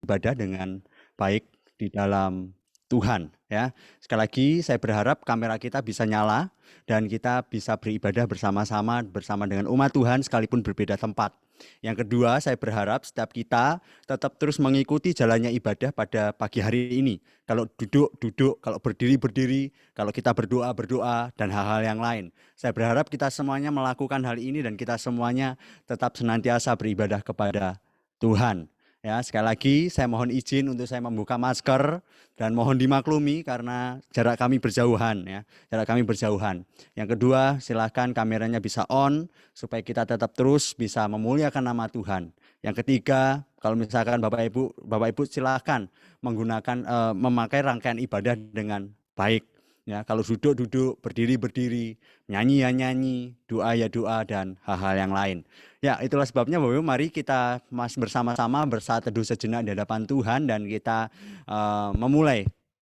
beribadah dengan baik di dalam Tuhan, ya. Sekali lagi saya berharap kamera kita bisa nyala dan kita bisa beribadah bersama-sama bersama dengan umat Tuhan sekalipun berbeda tempat. Yang kedua, saya berharap setiap kita tetap terus mengikuti jalannya ibadah pada pagi hari ini. Kalau duduk, duduk, kalau berdiri, berdiri, kalau kita berdoa, berdoa, dan hal-hal yang lain. Saya berharap kita semuanya melakukan hal ini dan kita semuanya tetap senantiasa beribadah kepada Tuhan. Ya, sekali lagi saya mohon izin untuk saya membuka masker dan mohon dimaklumi karena jarak kami berjauhan, ya. Jarak kami berjauhan. Yang kedua, silakan kameranya bisa on supaya kita tetap terus bisa memuliakan nama Tuhan. Yang ketiga, kalau misalkan Bapak Ibu silakan menggunakan memakai rangkaian ibadah dengan baik. Ya, kalau duduk, berdiri, berdiri, nyanyi ya nyanyi, doa ya doa, dan hal-hal yang lain. Ya, itulah sebabnya Bapak Ibu, mari kita bersama-sama bersaat teduh sejenak di hadapan Tuhan dan kita memulai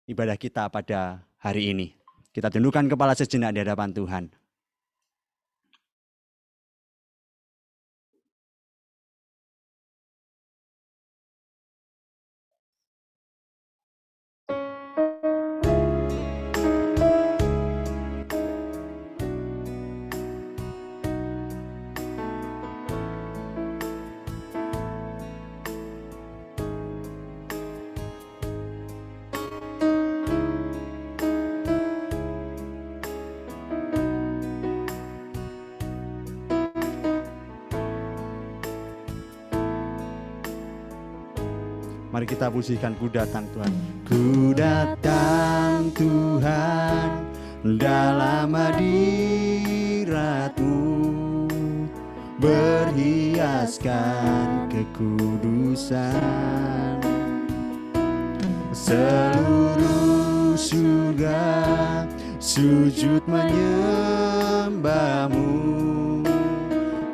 ibadah kita pada hari ini. Kita tundukkan kepala sejenak di hadapan Tuhan. Mari kita pujikan, ku datang Tuhan. Ku datang Tuhan dalam hadirat-Mu, berhiaskan kekudusan. Seluruh surga sujud menyembah-Mu,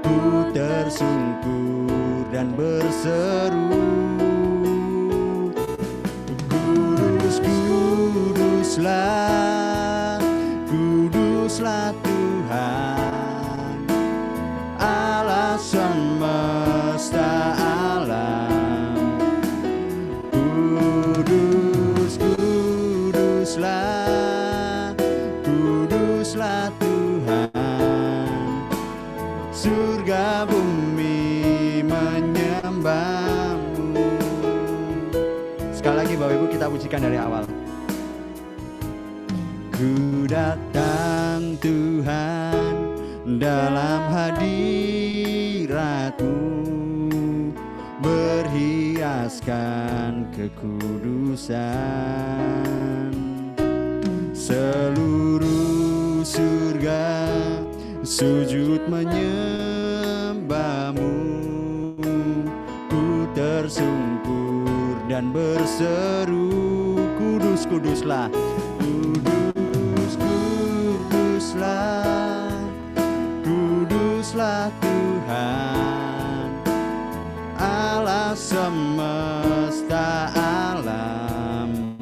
ku tersungkur dan berseru, kuduslah, kuduslah Tuhan, Allah semesta alam. Kuduslah, kuduslah Tuhan, surga bumi menyembah-Mu. Sekali lagi Bapak Ibu, kita pujikan dari awal. Ku datang Tuhan dalam hadirat-Mu, berhiaskan kekudusan. Seluruh surga sujud menyembah-Mu, ku tersungkur dan berseru, kudus, kuduslah, kudus, kuduslah, kuduslah Tuhan, Allah semesta alam.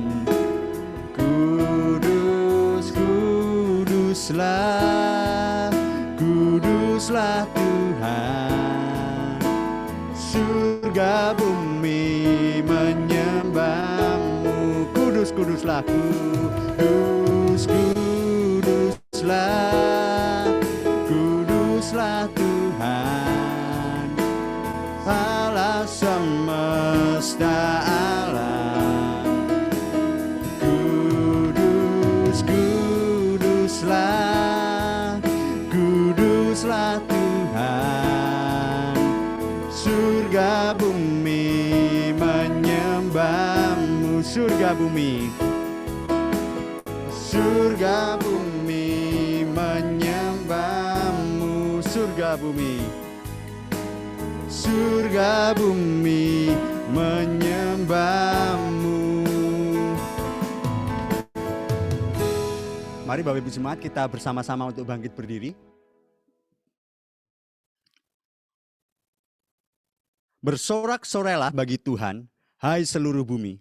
Kudus, kuduslah, kuduslah Tuhan, surga bumi menyembah-Mu. Kudus, kuduslah, kudus, kuduslah, kuduslah Tuhan, Allah semesta alam. Kudus, kuduslah, kuduslah Tuhan, surga bumi menyembah-Mu. Surga bumi, surga bumi menyembah-Mu. Surga bumi, surga bumi menyembah-Mu. Mari Bapak Ibu Jemaat, kita bersama-sama untuk bangkit berdiri. Bersorak-sorailah bagi Tuhan, hai seluruh bumi.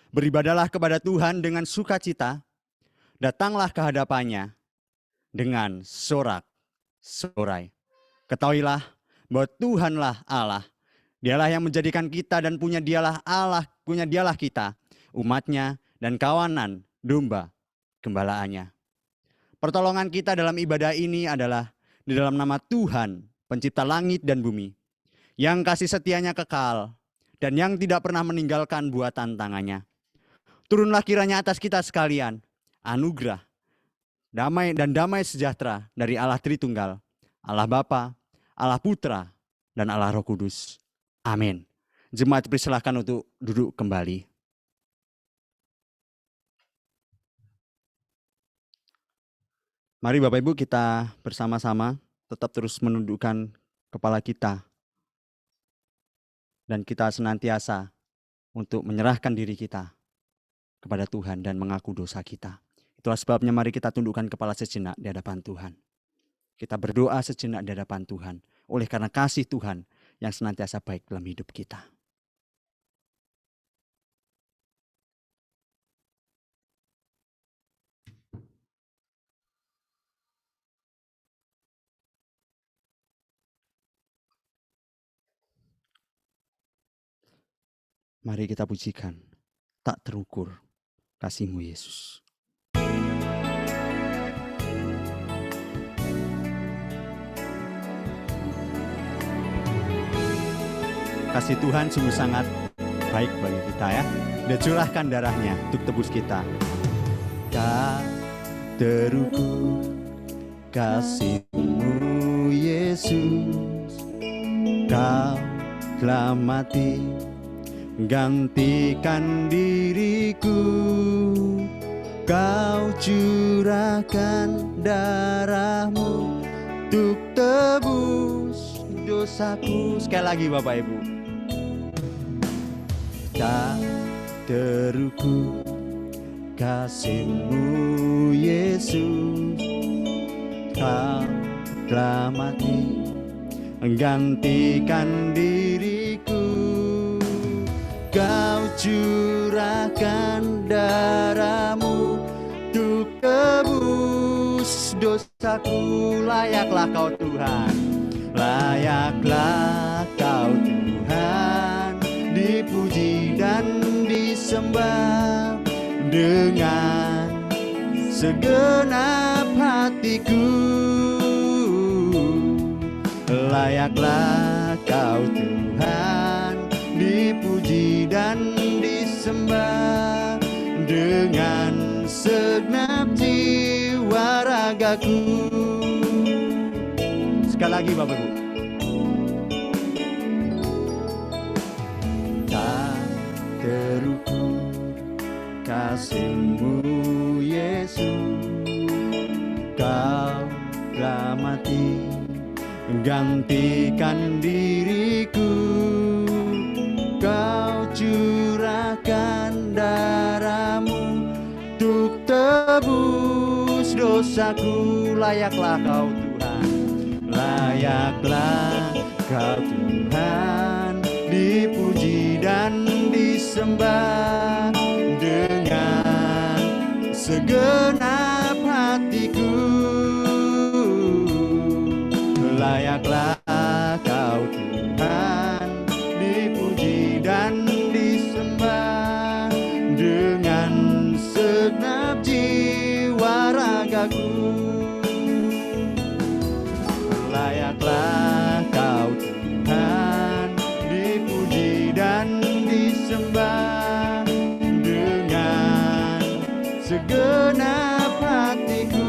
Beribadahlah kepada Tuhan dengan sukacita, datanglah ke hadapannya dengan sorak-sorai. Ketahuilah bahwa Tuhanlah Allah, Dialah yang menjadikan kita dan punya dialah kita, umatnya dan kawanan domba gembalaannya. Pertolongan kita dalam ibadah ini adalah di dalam nama Tuhan, pencipta langit dan bumi, yang kasih setianya kekal dan yang tidak pernah meninggalkan buatan tangannya. Turunlah kiranya atas kita sekalian anugerah, damai sejahtera dari Allah Tritunggal, Allah Bapa, Allah Putra, dan Allah Roh Kudus. Amin. Jemaat dipersilahkan untuk duduk kembali. Mari Bapak Ibu kita bersama-sama tetap terus menundukkan kepala kita. Dan kita senantiasa untuk menyerahkan diri kita kepada Tuhan dan mengaku dosa kita. Itulah sebabnya mari kita tundukkan kepala sejenak di hadapan Tuhan. Kita berdoa sejenak di hadapan Tuhan. Oleh karena kasih Tuhan yang senantiasa baik dalam hidup kita. Mari kita pujikan, tak terukur kasih-Mu Yesus. Kasih Tuhan sungguh sangat baik bagi kita ya. Dia curahkan darahnya untuk tebus kita. Tak terukur kasih-Mu Yesus, Kau telah mati gantikan diriku, Kau curahkan darah-Mu untuk tebus dosaku. Sekali lagi Bapak Ibu. Tak terukur kasih-Mu Yesus, Kau telah mati gantikan diriku, Kau curahkan darah-Mu untuk tebus dosaku. Layaklah Kau Tuhan, layaklah Kau Tuhan, dipuji dan disembah dengan segenap hatiku. Layaklah Kau Tuhan, dipuji dan disembah dengan segenap jiwa ragaku. Sekali lagi Bapak Ibu. Tak terukur kasih-Mu Yesus, Kau telah mati gantikan diriku, Kau curahkan darah-Mu untuk tebus dosaku. Layaklah Kau Tuhan, layaklah Kau Tuhan, dipuji dan disembah dengan segenap hatiku. Layaklah Kau Tuhan, dipuji dan disembah dengan segenap jiwa ragaku. Layaklah Kau Tuhan, dipuji dan disembah dengan segenap hatiku.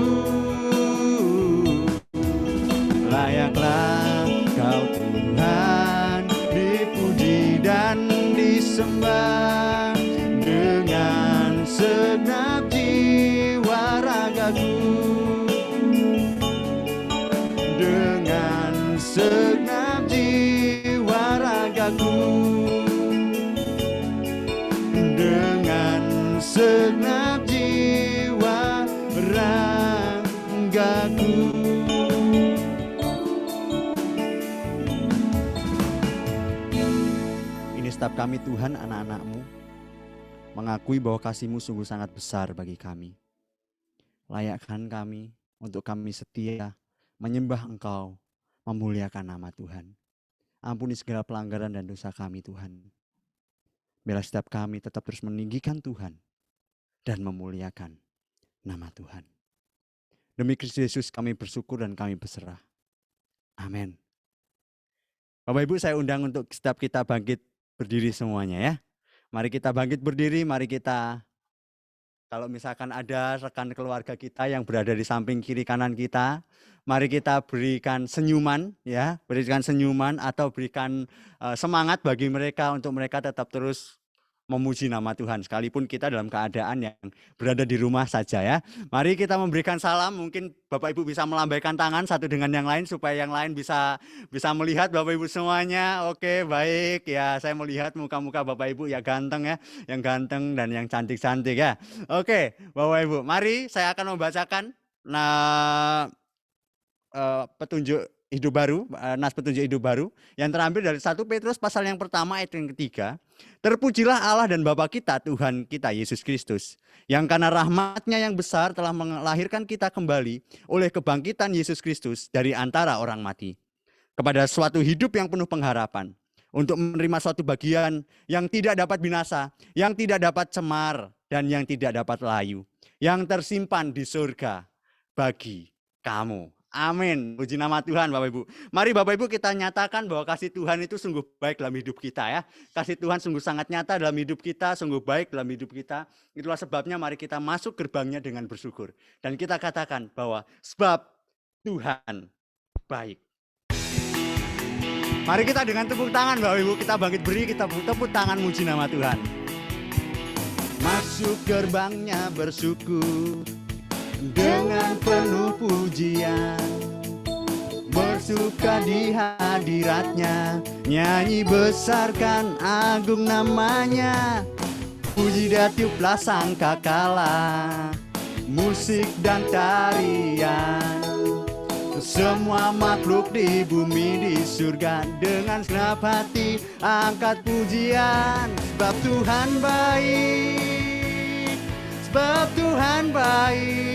Layaklah Kau Tuhan, dipuji dan disembah dengan segenap jiwa ragaku, dengan segenap jiwa ragaku, dengan segenap jiwa ragaku. Setiap kami Tuhan, anak-anak-Mu, mengakui bahwa kasih-Mu sungguh sangat besar bagi kami. Layakkan kami untuk kami setia menyembah Engkau, memuliakan nama Tuhan. Ampuni segala pelanggaran dan dosa kami Tuhan. Biarlah setiap kami tetap terus meninggikan Tuhan dan memuliakan nama Tuhan. Demi Kristus Yesus kami bersyukur dan kami berserah. Amin. Bapak Ibu, saya undang untuk setiap kita bangkit berdiri semuanya ya. Mari kita bangkit berdiri, mari kita, kalau misalkan ada rekan keluarga kita yang berada di samping kiri kanan kita, mari kita berikan senyuman ya, berikan senyuman atau berikan semangat bagi mereka untuk mereka tetap terus memuji nama Tuhan sekalipun kita dalam keadaan yang berada di rumah saja ya. Mari kita memberikan salam, mungkin Bapak Ibu bisa melambaikan tangan satu dengan yang lain supaya yang lain bisa melihat Bapak Ibu semuanya. Oke, baik ya, saya melihat muka-muka Bapak Ibu ya ganteng ya, yang ganteng dan yang cantik-cantik ya. Oke, Bapak Ibu, mari saya akan membacakan petunjuk hidup baru, nas petunjuk hidup baru yang terambil dari 1 Petrus pasal yang pertama ayat yang ketiga. Terpujilah Allah dan Bapa kita, Tuhan kita Yesus Kristus, yang karena rahmat-Nya yang besar telah melahirkan kita kembali oleh kebangkitan Yesus Kristus dari antara orang mati, kepada suatu hidup yang penuh pengharapan, untuk menerima suatu bagian yang tidak dapat binasa, yang tidak dapat cemar, dan yang tidak dapat layu, yang tersimpan di surga bagi kamu. Amin. Puji nama Tuhan Bapak Ibu. Mari Bapak Ibu kita nyatakan bahwa kasih Tuhan itu sungguh baik dalam hidup kita ya. Kasih Tuhan sungguh sangat nyata dalam hidup kita, sungguh baik dalam hidup kita. Itulah sebabnya mari kita masuk gerbangnya dengan bersyukur. Dan kita katakan bahwa sebab Tuhan baik. Mari kita dengan tepuk tangan Bapak Ibu, kita bangkit beri, kita tepuk tangan muji nama Tuhan. Masuk gerbangnya bersyukur dengan penuh pujian, bersuka di hadiratnya, nyanyi besarkan agung namanya, puji dan tiuplah sangkakala, musik dan tarian, semua makhluk di bumi di surga dengan segenap hati angkat pujian, sebab Tuhan baik, sebab Tuhan baik,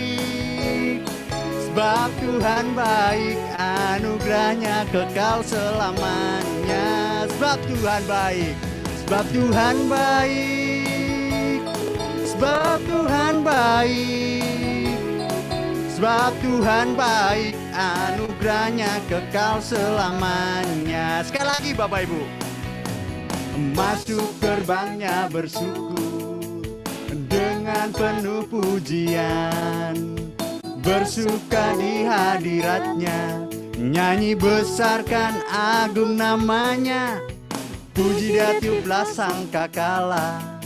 sebab Tuhan baik, anugerahnya kekal selamanya, sebab Tuhan baik, sebab Tuhan baik, sebab Tuhan baik, sebab Tuhan baik, anugerahnya kekal selamanya. Sekali lagi Bapak Ibu, masuk gerbangnya bersyukur dengan penuh pujian, bersuka di hadiratnya, nyanyi besarkan agung namanya, puji dan tiuplah sangkakala,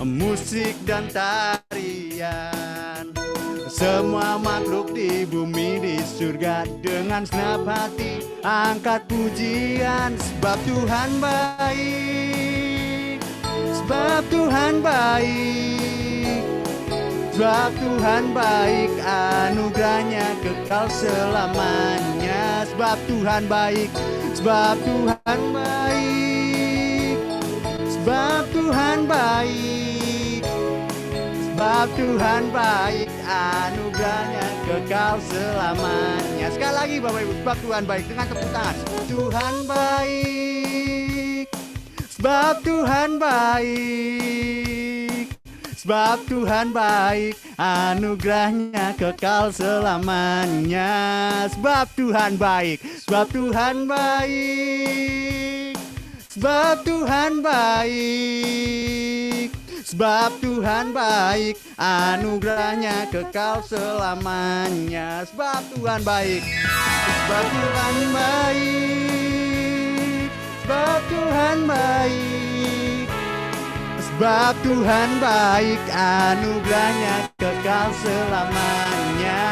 musik dan tarian, semua makhluk di bumi di surga dengan segenap hati angkat pujian, sebab Tuhan baik, sebab Tuhan baik, sebab Tuhan baik, anugerahnya kekal selamanya, sebab Tuhan baik, sebab Tuhan baik, sebab Tuhan baik, sebab Tuhan baik, anugerahnya kekal selamanya. Sekali lagi Bapak Ibu, sebab Tuhan baik, dengan tepuk tangan. Tuhan baik, sebab Tuhan baik, sebab Tuhan baik, anugerahnya kekal selamanya, sebab Tuhan baik, sebab Tuhan baik, sebab Tuhan baik, sebab Tuhan baik, anugerahnya kekal selamanya, sebab Tuhan baik, sebab Tuhan baik, sebab Tuhan baik, sebab Tuhan baik, anugerahnya kekal selamanya,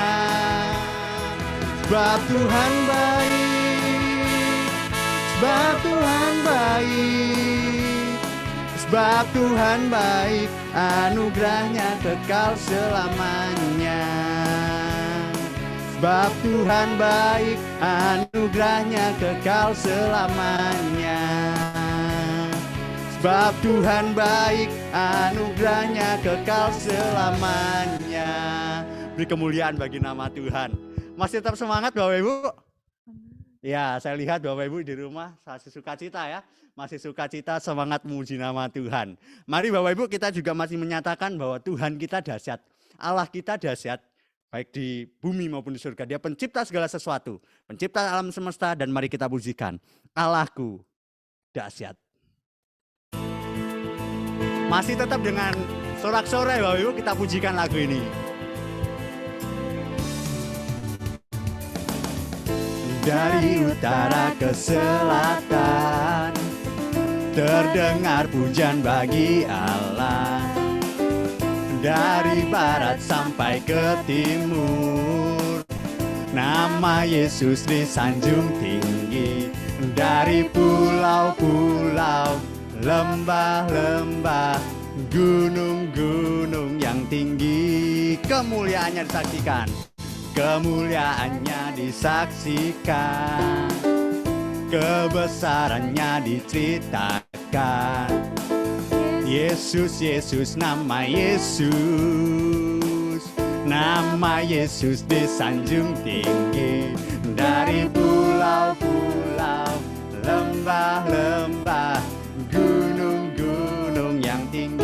sebab Tuhan baik, sebab Tuhan baik, sebab Tuhan baik, anugerahnya kekal selamanya, sebab Tuhan baik, anugerahnya kekal selamanya, sebab Tuhan baik, anugerahnya kekal selamanya. Beri kemuliaan bagi nama Tuhan. Masih tetap semangat Bapak Ibu? Ya, saya lihat Bapak Ibu di rumah masih sukacita ya. Masih sukacita, semangat memuji nama Tuhan. Mari Bapak Ibu kita juga masih menyatakan bahwa Tuhan kita dahsyat. Allah kita dahsyat. Baik di bumi maupun di surga. Dia pencipta segala sesuatu. Pencipta alam semesta dan mari kita pujikan. Allahku dahsyat. Masih tetap dengan sorak-sorai Bapak Ibu kita pujikan lagu ini. Dari utara ke selatan terdengar pujian bagi Allah. Dari barat sampai ke timur nama Yesus disanjung tinggi. Dari pulau-pulau, lembah-lembah, gunung-gunung yang tinggi, kemuliaannya disaksikan. Kemuliaannya disaksikan, kebesarannya diceritakan. Yesus, Yesus, nama Yesus, nama Yesus disanjung tinggi. Dari pulau-pulau, lembah-lembah, gunung-gunung yang tinggi.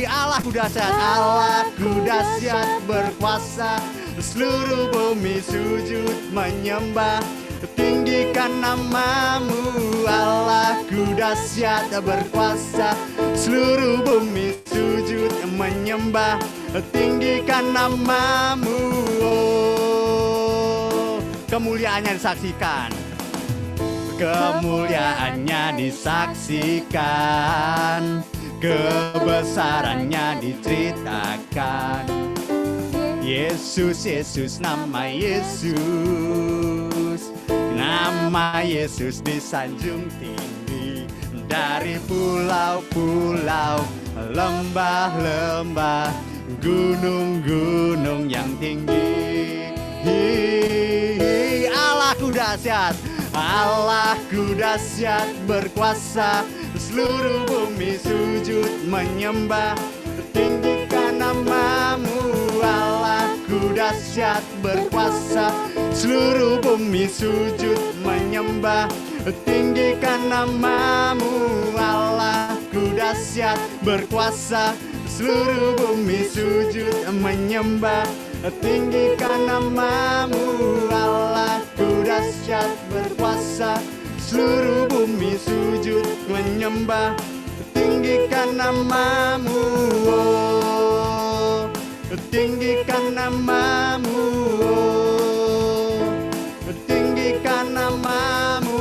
Allahku dahsyat, Allahku dahsyat berkuasa, seluruh bumi sujud menyembah, tinggikan namamu. Allahku dahsyat berkuasa, seluruh bumi sujud menyembah, tinggikan namamu. Oh, kemuliaannya disaksikan, kemuliaannya disaksikan, kebesarannya diceritakan. Yesus, Yesus, nama Yesus, nama Yesus disanjung tinggi. Dari pulau-pulau, lembah-lembah, gunung-gunung yang tinggi. Allahku dahsyat, Allahku dahsyat berkuasa, seluruh bumi sujud menyembah, tinggikan namamu. Allahku dahsyat berkuasa, seluruh bumi sujud menyembah, tinggikan namamu. Allahku dahsyat berkuasa, seluruh bumi sujud menyembah, tinggikan namamu. Allahku dahsyat berkuasa, seluruh bumi sujud menyembah, tinggikan namamu. Oh, tinggikan namamu. Oh, tinggikan namamu.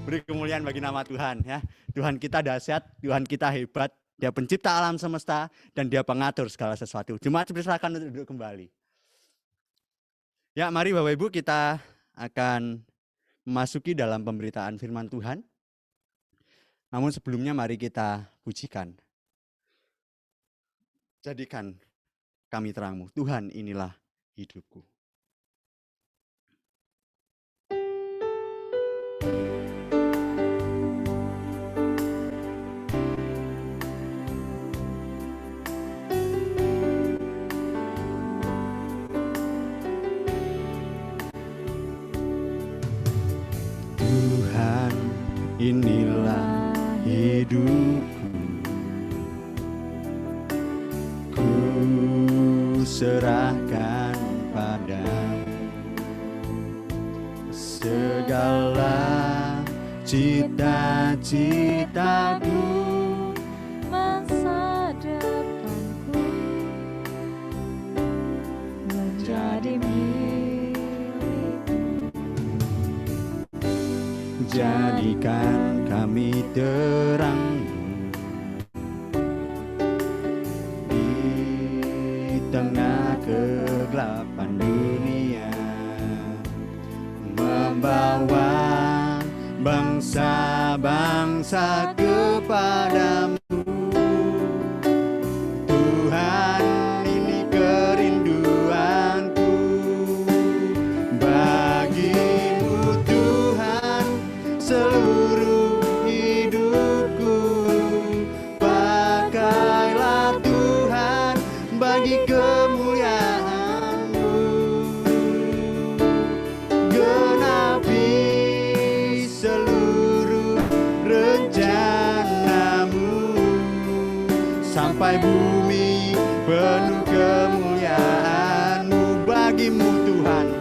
Beri kemuliaan bagi nama Tuhan ya. Tuhan kita dahsyat, Tuhan kita hebat. Dia pencipta alam semesta dan dia pengatur segala sesuatu. Jemaat dipersilakan untuk duduk kembali. Ya, mari Bapak Ibu kita akan memasuki dalam pemberitaan firman Tuhan. Namun sebelumnya mari kita pujikan. Jadikan kami terangmu, Tuhan inilah hidupku. Tuhan inilah hidupku, ku serahkan padamu segala cita-citaku, masa depanku menjadi milikmu. Jadikan kami terangmu di tengah kegelapan dunia, membawa bangsa-bangsa kepadamu. Tuhan, ini kerinduanku bagimu Tuhan, seluruh hidupku. Pakailah Tuhan bagi kemuliaan-Mu. sampai bumi penuh kemuliaan-Mu. Bagimu Tuhan,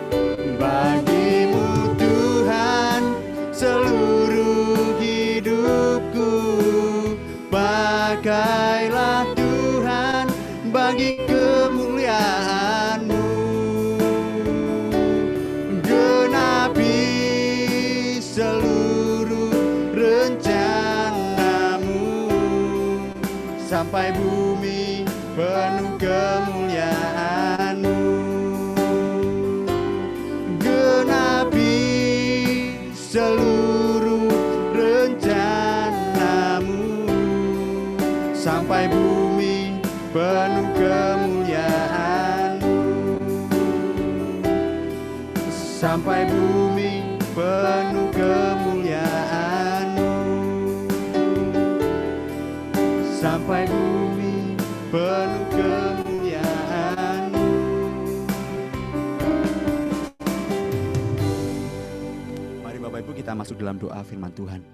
bagimu Tuhan seluruh hidupku. Pakailah Tuhan bagi kemuliaan-Mu. Genapi seluruh rencana-Mu sampai bumi penuh kemuliaan-Mu. Genapi seluruh rencana-Mu sampai bumi penuh kemuliaan-Mu. Sampai bumi penuh kemuliaan-Mu. Sampai bumi penuh kemuliaan-Mu. Mari Bapak Ibu kita masuk dalam doa firman Tuhan.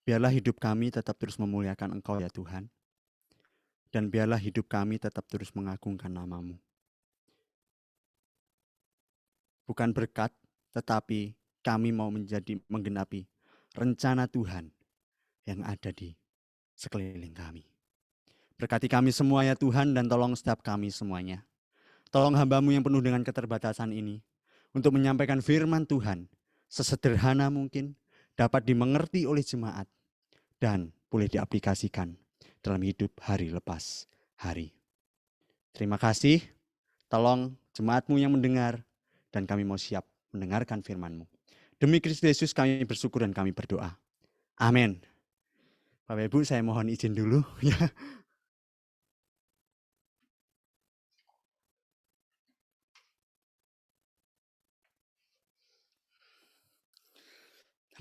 Biarlah hidup kami tetap terus memuliakan Engkau ya Tuhan. Dan biarlah hidup kami tetap terus mengagungkan nama-Mu. Bukan berkat, tetapi kami mau menggenapi rencana Tuhan yang ada di sekeliling kami. Berkati kami semua ya Tuhan, dan tolong setiap kami semuanya. Tolong hamba-Mu yang penuh dengan keterbatasan ini untuk menyampaikan firman Tuhan sesederhana mungkin, dapat dimengerti oleh jemaat, dan boleh diaplikasikan dalam hidup hari lepas hari. Terima kasih, tolong jemaat-Mu yang mendengar, dan kami mau siap mendengarkan firman-Mu. Demi Kristus Yesus kami bersyukur dan kami berdoa. Amin. Bapak Ibu, saya mohon izin dulu.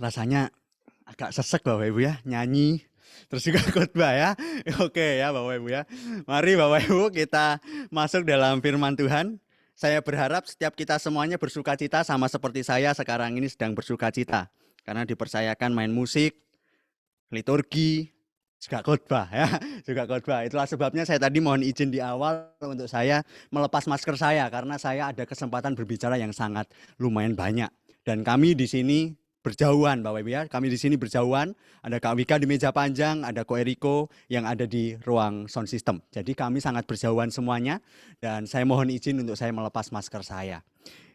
Rasanya agak sesek Bapak Ibu ya, nyanyi, terus juga khotbah ya. Oke ya Bapak Ibu ya. Mari Bapak Ibu kita masuk dalam firman Tuhan. Saya berharap setiap kita semuanya bersuka cita sama seperti saya sekarang ini sedang bersuka cita. Karena dipercayakan main musik, liturgi, juga khotbah ya. Juga khotbah. Itulah sebabnya saya tadi mohon izin di awal untuk saya melepas masker saya. Karena saya ada kesempatan berbicara yang sangat lumayan banyak. Dan kami di sini berjauhan Bapak Ibu ya. Kami di sini berjauhan. Ada Kak Wika di meja panjang, ada Ko Eriko yang ada di ruang sound system. Jadi kami sangat berjauhan semuanya, dan saya mohon izin untuk saya melepas masker saya.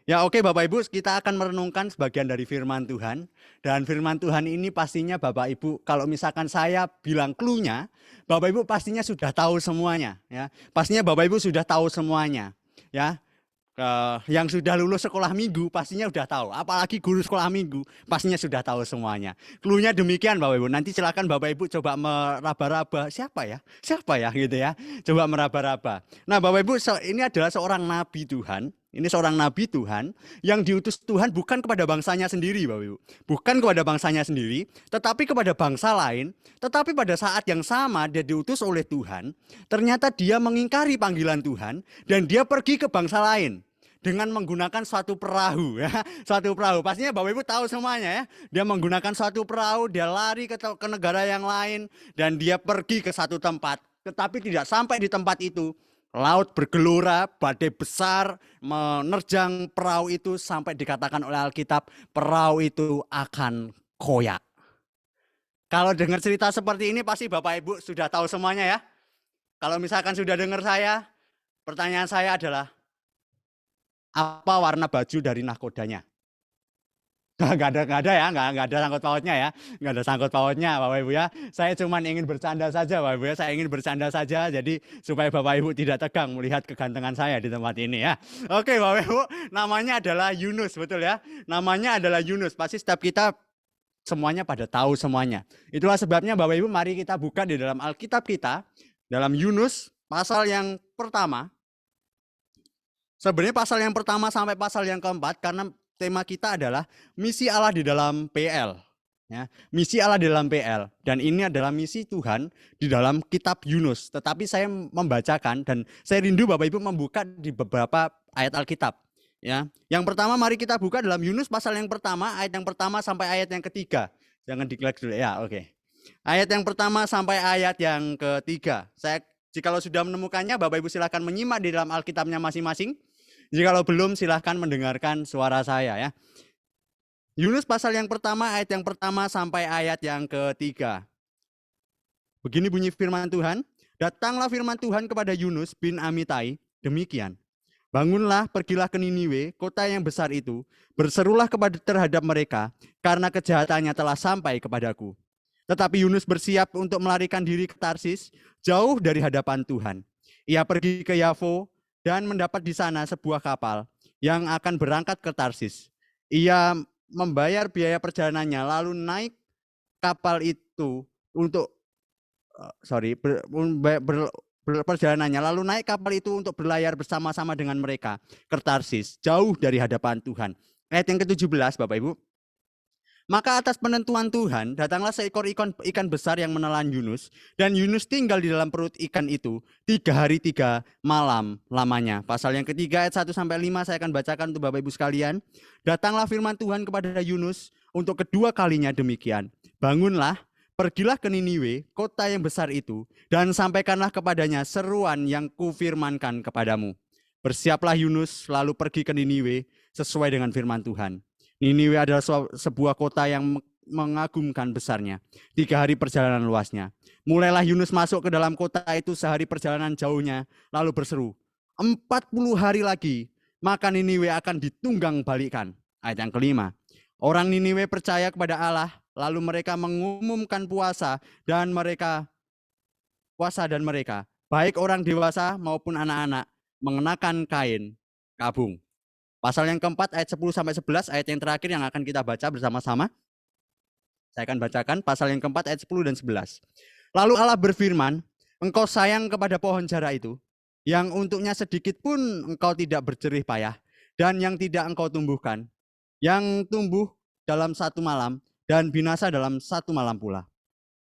Ya oke Bapak Ibu, kita akan merenungkan sebagian dari firman Tuhan. Dan firman Tuhan ini pastinya Bapak Ibu, kalau misalkan saya bilang clue-nya, Bapak Ibu pastinya sudah tahu semuanya ya. Pastinya Bapak Ibu sudah tahu semuanya ya. Yang sudah lulus sekolah minggu pastinya sudah tahu, apalagi guru sekolah minggu pastinya sudah tahu semuanya. Cluenya demikian Bapak Ibu. Nanti silakan Bapak Ibu coba meraba-raba siapa ya gitu ya, coba meraba-raba. Nah Bapak Ibu, ini adalah seorang nabi Tuhan. Ini seorang nabi Tuhan yang diutus Tuhan bukan kepada bangsanya sendiri Bapak Ibu. Bukan kepada bangsanya sendiri, tetapi kepada bangsa lain. Tetapi pada saat yang sama dia diutus oleh Tuhan, ternyata dia mengingkari panggilan Tuhan dan dia pergi ke bangsa lain dengan menggunakan suatu perahu ya. Suatu perahu. Pastinya Bapak Ibu tahu semuanya ya. Dia menggunakan suatu perahu, dia lari ke negara yang lain dan dia pergi ke satu tempat. Tetapi tidak sampai di tempat itu. Laut bergelora, badai besar menerjang perahu itu sampai dikatakan oleh Alkitab perahu itu akan koyak. Kalau dengar cerita seperti ini pasti Bapak Ibu sudah tahu semuanya ya. Kalau misalkan sudah dengar saya, pertanyaan saya adalah apa warna baju dari nahkodanya? Nggak ada sangkut pautnya ya, nggak ada sangkut pautnya Bapak Ibu ya. Saya cuma ingin bercanda saja Bapak Ibu ya, saya ingin bercanda saja, jadi supaya Bapak Ibu tidak tegang melihat kegantengan saya di tempat ini ya. Oke Bapak Ibu, namanya adalah Yunus, betul ya, namanya adalah Yunus. Pasti setiap kita semuanya pada tahu semuanya. Itulah sebabnya Bapak Ibu mari kita buka di dalam Alkitab kita, dalam Yunus pasal yang pertama. Sebenarnya pasal yang pertama sampai pasal yang keempat, karena tema kita adalah misi Allah di dalam PL. Ya, misi Allah di dalam PL. Dan ini adalah misi Tuhan di dalam kitab Yunus. Tetapi saya membacakan dan saya rindu Bapak Ibu membuka di beberapa ayat Alkitab. Ya, yang pertama mari kita buka dalam Yunus pasal yang pertama, ayat yang pertama sampai ayat yang ketiga. Jangan diklik dulu ya, oke. Ayat yang pertama sampai ayat yang ketiga. Jikalau sudah menemukannya, Bapak Ibu silakan menyimak di dalam Alkitabnya masing-masing. Jikalau belum, silakan mendengarkan suara saya ya. Yunus pasal yang pertama, ayat yang pertama sampai ayat yang ketiga. Begini bunyi firman Tuhan. Datanglah firman Tuhan kepada Yunus bin Amitai, demikian. Bangunlah, pergilah ke Niniwe, kota yang besar itu. Berserulah terhadap mereka, karena kejahatannya telah sampai kepadaku. Tetapi Yunus bersiap untuk melarikan diri ke Tarsis, jauh dari hadapan Tuhan. Ia pergi ke Yafo dan mendapat di sana sebuah kapal yang akan berangkat ke Tarsis. Ia membayar biaya perjalanannya, lalu naik kapal itu untuk perjalanannya, lalu naik kapal itu untuk berlayar bersama-sama dengan mereka ke Tarsis, jauh dari hadapan Tuhan. Ayat yang ke-17, Bapak Ibu. Maka atas penentuan Tuhan, datanglah seekor ikan besar yang menelan Yunus, dan Yunus tinggal di dalam perut ikan itu 3 hari 3 malam lamanya. Pasal yang ketiga ayat 1 sampai 5 saya akan bacakan untuk Bapak Ibu sekalian. Datanglah firman Tuhan kepada Yunus untuk kedua kalinya demikian. Bangunlah, pergilah ke Niniwe, kota yang besar itu, dan sampaikanlah kepadanya seruan yang kufirmankan kepadamu. Bersiaplah Yunus, lalu pergi ke Niniwe sesuai dengan firman Tuhan. Niniwe adalah sebuah kota yang mengagumkan besarnya. 3 hari perjalanan luasnya. Mulailah Yunus masuk ke dalam kota itu sehari perjalanan jauhnya, lalu berseru, 40 hari lagi, maka Niniwe akan ditunggang balikan. Ayat yang kelima. Orang Niniwe percaya kepada Allah, lalu mereka mengumumkan puasa dan mereka, baik orang dewasa maupun anak-anak, mengenakan kain kabung. Pasal yang keempat ayat 10 sampai 11, ayat yang terakhir yang akan kita baca bersama-sama. Saya akan bacakan pasal yang keempat ayat 10 dan 11. Lalu Allah berfirman, engkau sayang kepada pohon jara itu, yang untuknya sedikit pun engkau tidak berjerih payah, dan yang tidak engkau tumbuhkan, yang tumbuh dalam 1 malam, dan binasa dalam 1 malam pula.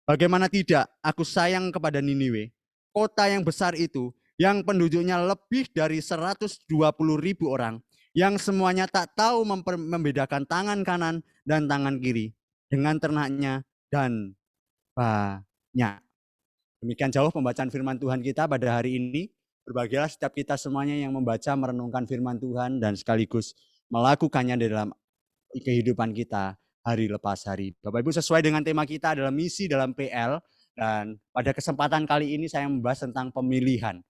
Bagaimana tidak, aku sayang kepada Niniwe, kota yang besar itu, yang penduduknya lebih dari 120.000 orang, yang semuanya tak tahu membedakan tangan kanan dan tangan kiri dengan ternaknya dan banyak. Demikian jauh pembacaan firman Tuhan kita pada hari ini. Berbahagialah setiap kita semuanya yang membaca, merenungkan firman Tuhan dan sekaligus melakukannya di dalam kehidupan kita hari lepas hari. Bapak Ibu, sesuai dengan tema kita adalah misi dalam PL, dan pada kesempatan kali ini saya membahas tentang pemilihan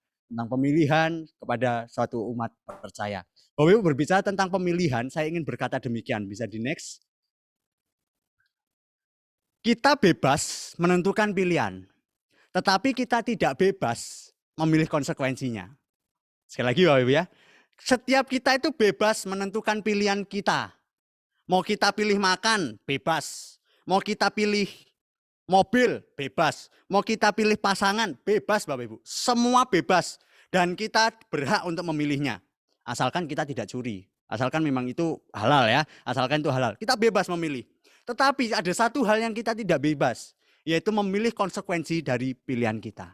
kepada suatu umat percaya. Bapak Ibu, berbicara tentang pemilihan, saya ingin berkata demikian. Bisa di next. Kita bebas menentukan pilihan, tetapi kita tidak bebas memilih konsekuensinya. Sekali lagi Bapak Ibu ya, setiap kita itu bebas menentukan pilihan kita. Mau kita pilih makan, bebas. Mau kita pilih mobil, bebas. Mau kita pilih pasangan, bebas Bapak Ibu. Semua bebas, dan kita berhak untuk memilihnya. Asalkan kita tidak curi, asalkan memang itu halal ya, asalkan itu halal. Kita bebas memilih. Tetapi ada satu hal yang kita tidak bebas, yaitu memilih konsekuensi dari pilihan kita.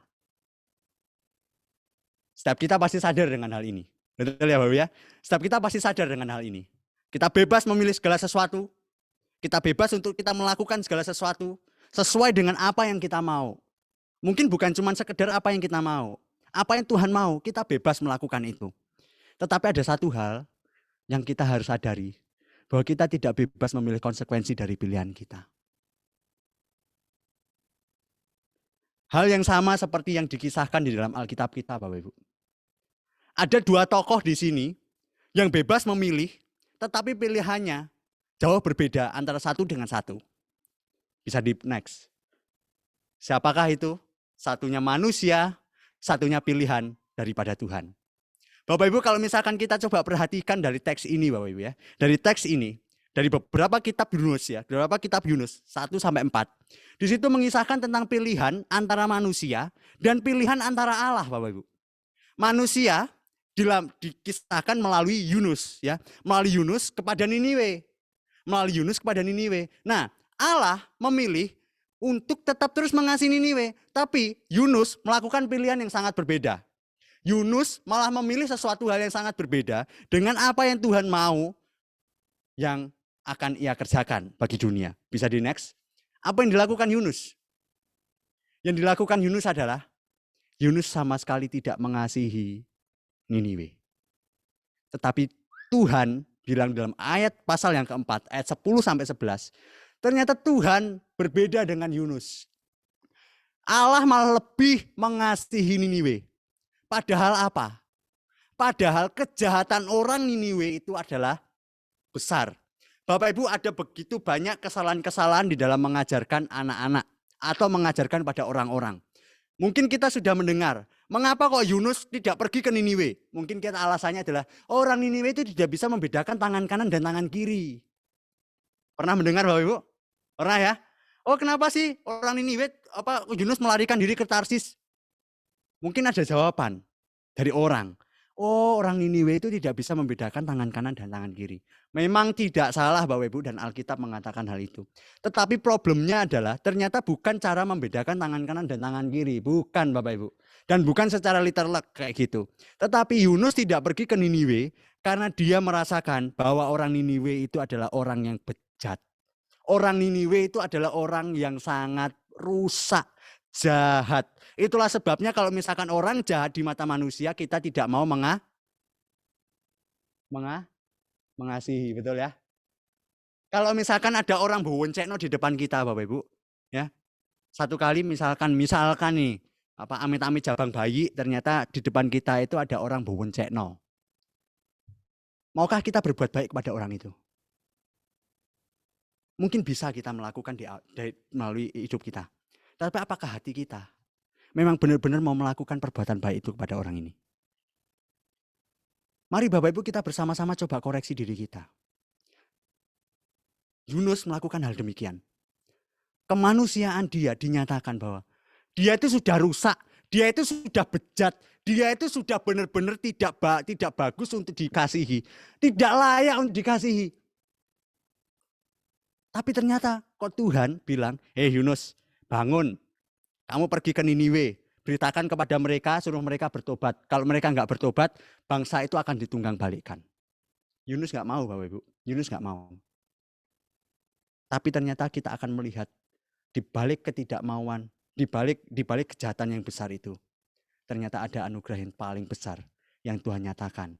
Setiap kita pasti sadar dengan hal ini. Betul ya Bapak ya? Setiap kita pasti sadar dengan hal ini. Kita bebas memilih segala sesuatu. Kita bebas untuk kita melakukan segala sesuatu sesuai dengan apa yang kita mau. Mungkin bukan cuma sekedar apa yang kita mau. Apa yang Tuhan mau, kita bebas melakukan itu. Tetapi ada satu hal yang kita harus sadari, bahwa kita tidak bebas memilih konsekuensi dari pilihan kita. Hal yang sama seperti yang dikisahkan di dalam Alkitab kita, Bapak Ibu. Ada 2 tokoh di sini yang bebas memilih, tetapi pilihannya jauh berbeda antara satu dengan satu. Bisa di next. Siapakah itu? Satunya manusia, satunya pilihan daripada Tuhan. Bapak Ibu, kalau misalkan kita coba perhatikan dari teks ini Bapak Ibu ya. Dari teks ini, dari beberapa kitab Yunus ya, 1 sampai 4. Di situ mengisahkan tentang pilihan antara manusia dan pilihan antara Allah Bapak Ibu. Manusia dikisahkan melalui Yunus ya, melalui Yunus kepada Niniwe. Nah, Allah memilih untuk tetap terus mengasihi Niniwe, tapi Yunus melakukan pilihan yang sangat berbeda. Yunus malah memilih sesuatu hal yang sangat berbeda dengan apa yang Tuhan mau yang akan ia kerjakan bagi dunia. Bisa di next. Apa yang dilakukan Yunus? Yang dilakukan Yunus adalah Yunus sama sekali tidak mengasihi Niniwe. Tetapi Tuhan bilang dalam ayat pasal yang keempat, ayat 10 sampai 11, ternyata Tuhan berbeda dengan Yunus. Allah malah lebih mengasihi Niniwe. Padahal apa? Padahal kejahatan orang Niniwe itu adalah besar. Bapak Ibu, ada begitu banyak kesalahan-kesalahan di dalam mengajarkan anak-anak atau mengajarkan pada orang-orang. Mungkin kita sudah mendengar, mengapa kok Yunus tidak pergi ke Niniwe? Mungkin kita alasannya adalah orang Niniwe itu tidak bisa membedakan tangan kanan dan tangan kiri. Pernah mendengar Bapak Ibu? Pernah ya? Oh, kenapa sih orang Niniwe Yunus melarikan diri ke Tarsis? Mungkin ada jawaban dari orang. Oh, orang Niniwe itu tidak bisa membedakan tangan kanan dan tangan kiri. Memang tidak salah Bapak Ibu, dan Alkitab mengatakan hal itu. Tetapi problemnya adalah ternyata bukan cara membedakan tangan kanan dan tangan kiri. Bukan Bapak Ibu. Dan bukan secara literal kayak gitu. Tetapi Yunus tidak pergi ke Niniwe karena dia merasakan bahwa orang Niniwe itu adalah orang yang bejat. Orang Niniwe itu adalah orang yang sangat rusak, jahat. Itulah sebabnya kalau misalkan orang jahat di mata manusia, kita tidak mau mengasihi, betul ya? Kalau misalkan ada orang boncengno di depan kita, Bapak Ibu, ya. Satu kali misalkan nih, amit-amit jabang bayi, ternyata di depan kita itu ada orang boncengno. Maukah kita berbuat baik kepada orang itu? Mungkin bisa kita melakukan melalui hidup kita. Tapi apakah hati kita memang benar-benar mau melakukan perbuatan baik itu kepada orang ini? Mari Bapak Ibu kita bersama-sama coba koreksi diri kita. Yunus melakukan hal demikian. Kemanusiaan dia dinyatakan bahwa dia itu sudah rusak, dia itu sudah bejat, dia itu sudah benar-benar tidak bagus untuk dikasihi, tidak layak untuk dikasihi. Tapi ternyata kok Tuhan bilang, "Hei Yunus, bangun, kamu pergi ke Niniwe, beritakan kepada mereka, suruh mereka bertobat. Kalau mereka nggak bertobat, bangsa itu akan ditunggang balikkan." Yunus nggak mau Bapak Ibu, Yunus nggak mau. Tapi ternyata kita akan melihat di balik ketidakmauan, di balik kejahatan yang besar itu, ternyata ada anugerah yang paling besar yang Tuhan nyatakan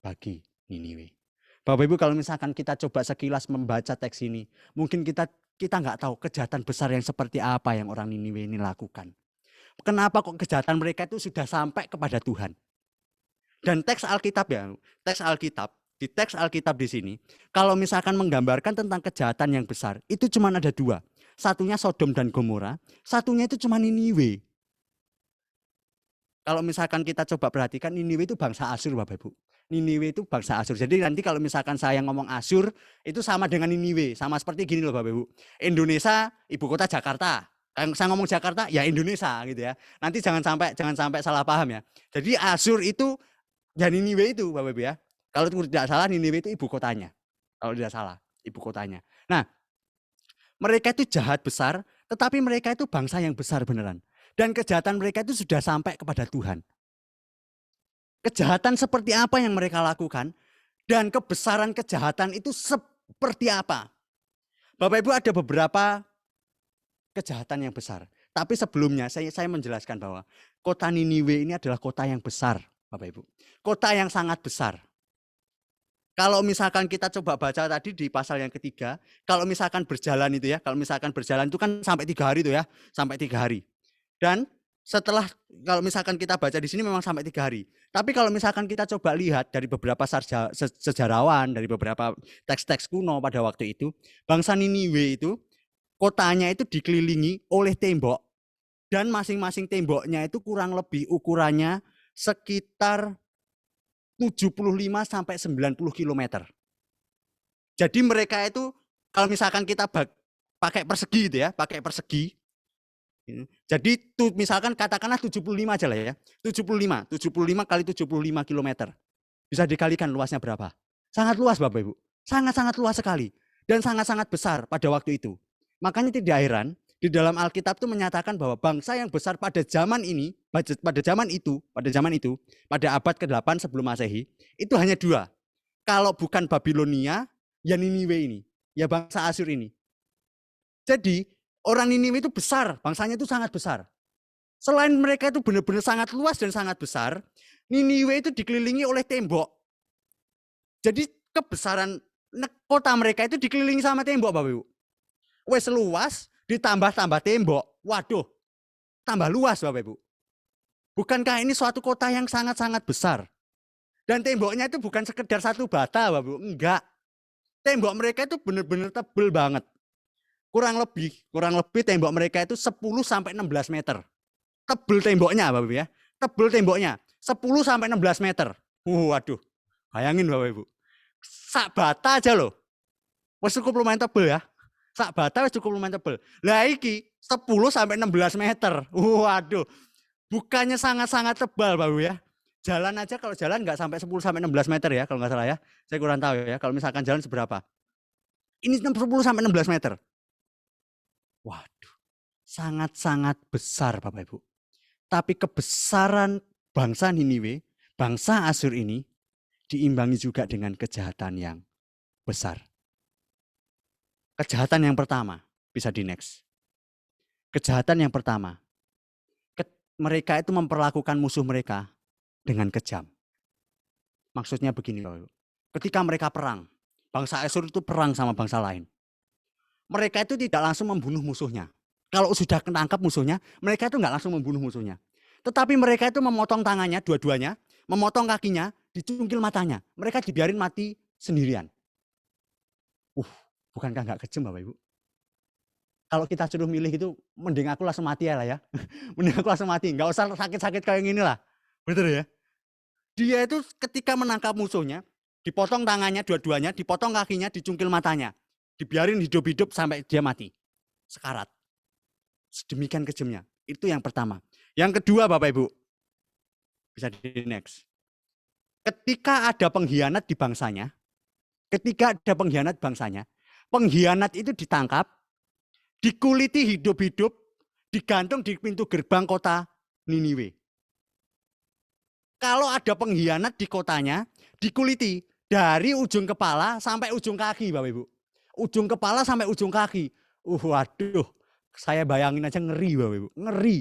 bagi Niniwe. Bapak Ibu, kalau misalkan kita coba sekilas membaca teks ini, mungkin kita nggak tahu kejahatan besar yang seperti apa yang orang Niniwe ini lakukan. Kenapa kok kejahatan mereka itu sudah sampai kepada Tuhan? Dan teks Alkitab di teks Alkitab di sini, kalau misalkan menggambarkan tentang kejahatan yang besar, itu cuma ada dua. Satunya Sodom dan Gomora, satunya itu cuma Niniwe. Kalau misalkan kita coba perhatikan, Niniwe itu bangsa Asyur Bapak Ibu. Niniwe itu bangsa Asyur. Jadi nanti kalau misalkan saya ngomong Asyur, itu sama dengan Niniwe. Sama seperti gini loh Bapak Ibu. Indonesia, ibu kota Jakarta. Kalau saya ngomong Jakarta, ya Indonesia gitu ya. Nanti jangan sampai salah paham ya. Jadi Asyur itu, ya Niniwe itu Bapak Ibu ya. Kalau tidak salah, Niniwe itu ibu kotanya. Kalau tidak salah, ibu kotanya. Nah, mereka itu jahat besar, tetapi mereka itu bangsa yang besar beneran. Dan kejahatan mereka itu sudah sampai kepada Tuhan. Kejahatan seperti apa yang mereka lakukan, dan kebesaran kejahatan itu seperti apa. Bapak Ibu, ada beberapa kejahatan yang besar. Tapi sebelumnya saya menjelaskan bahwa kota Niniwe ini adalah kota yang besar, Bapak Ibu. Kota yang sangat besar. Kalau misalkan kita coba baca tadi di pasal yang ketiga, kalau misalkan berjalan itu kan sampai 3 hari itu ya, sampai 3 hari. Dan setelah, kalau misalkan kita baca di sini memang sampai 3 hari. Tapi kalau misalkan kita coba lihat dari beberapa sejarawan, dari beberapa teks-teks kuno pada waktu itu, bangsa Niniwe itu, kotanya itu dikelilingi oleh tembok. Dan masing-masing temboknya itu kurang lebih ukurannya sekitar 75 sampai 90 km. Jadi mereka itu kalau misalkan kita pakai persegi gitu ya, pakai persegi. Jadi misalkan katakanlah 75 aja lah ya. 75 kali 75 km. Bisa dikalikan luasnya berapa? Sangat luas Bapak Ibu. Sangat-sangat luas sekali dan sangat-sangat besar pada waktu itu. Makanya tidak heran di dalam Alkitab itu menyatakan bahwa bangsa yang besar pada zaman itu, pada abad ke-8 sebelum Masehi, itu hanya 2. Kalau bukan Babilonia, ya Niniwe ini, ya bangsa Asyur ini. Jadi Orang Niniwe itu besar, bangsanya itu sangat besar. Selain mereka itu benar-benar sangat luas dan sangat besar, Niniwe itu dikelilingi oleh tembok. Jadi kebesaran kota mereka itu dikelilingi sama tembok, Bapak Ibu. Wes luas ditambah-tambah tembok. Waduh, tambah luas, Bapak Ibu. Bukankah ini suatu kota yang sangat-sangat besar? Dan temboknya itu bukan sekedar satu bata, Bapak Ibu. Enggak. Tembok mereka itu benar-benar tebel banget. Kurang lebih tembok mereka itu 10 sampai 16 meter. Tebel temboknya, Bapak Ibu ya. Tebel temboknya 10 sampai 16 meter. Waduh. Bayangin Bapak Ibu. Sak bata aja loh. Wes cukup lumayan tebel ya. Sak bata wes cukup lumayan tebel. Lah iki 10 sampai 16 meter. Waduh. Bukannya sangat-sangat tebal Bapak Ibu ya. Jalan aja kalau jalan nggak sampai 10 sampai 16 meter ya kalau nggak salah ya. Saya kurang tahu ya kalau misalkan jalan seberapa. Ini 10 sampai 16 meter. Waduh. Sangat-sangat besar Bapak Ibu. Tapi kebesaran bangsa Niniwe, bangsa Asyur ini diimbangi juga dengan kejahatan yang besar. Kejahatan yang pertama, bisa di next. Kejahatan yang pertama, mereka itu memperlakukan musuh mereka dengan kejam. Maksudnya begini Bapak Ibu. Ketika mereka perang, bangsa Asyur itu perang sama bangsa lain. Mereka itu tidak langsung membunuh musuhnya. Kalau sudah ketangkap musuhnya, mereka itu nggak langsung membunuh musuhnya. Tetapi mereka itu memotong tangannya, dua-duanya, memotong kakinya, dicungkil matanya. Mereka dibiarin mati sendirian. Bukankah nggak kejam Bapak Ibu? Kalau kita suruh milih itu, mending aku langsung mati ya lah ya. Mending aku langsung mati, nggak usah sakit-sakit kayak gini lah. Betul ya? Dia itu ketika menangkap musuhnya, dipotong tangannya dua-duanya, dipotong kakinya, dicungkil matanya. Dibiarin hidup-hidup sampai dia mati. Sekarat. Sedemikian kejamnya. Itu yang pertama. Yang kedua Bapak Ibu, bisa di next. Ketika ada pengkhianat di bangsanya, pengkhianat itu ditangkap, dikuliti hidup-hidup, digantung di pintu gerbang kota Niniwe. Kalau ada pengkhianat di kotanya, dikuliti dari ujung kepala sampai ujung kaki, Bapak Ibu. Ujung kepala sampai ujung kaki. Waduh, saya bayangin aja ngeri, Bapak Ibu. Ngeri.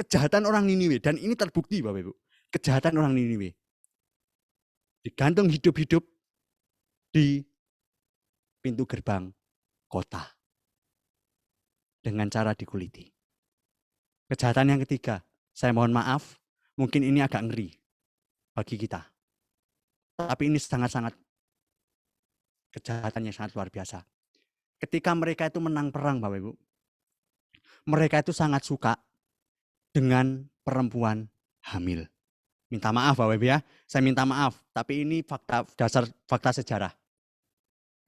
Kejahatan orang Niniwe, dan ini terbukti, Bapak Ibu. Kejahatan orang Niniwe. Digantung hidup-hidup di pintu gerbang kota. Dengan cara dikuliti. Kejahatan yang ketiga, saya mohon maaf, mungkin ini agak ngeri bagi kita. Tapi ini sangat-sangat kejahatan yang sangat luar biasa. Ketika mereka itu menang perang, Bapak Ibu, mereka itu sangat suka dengan perempuan hamil. Minta maaf Bapak Ibu ya, saya minta maaf, tapi ini fakta sejarah.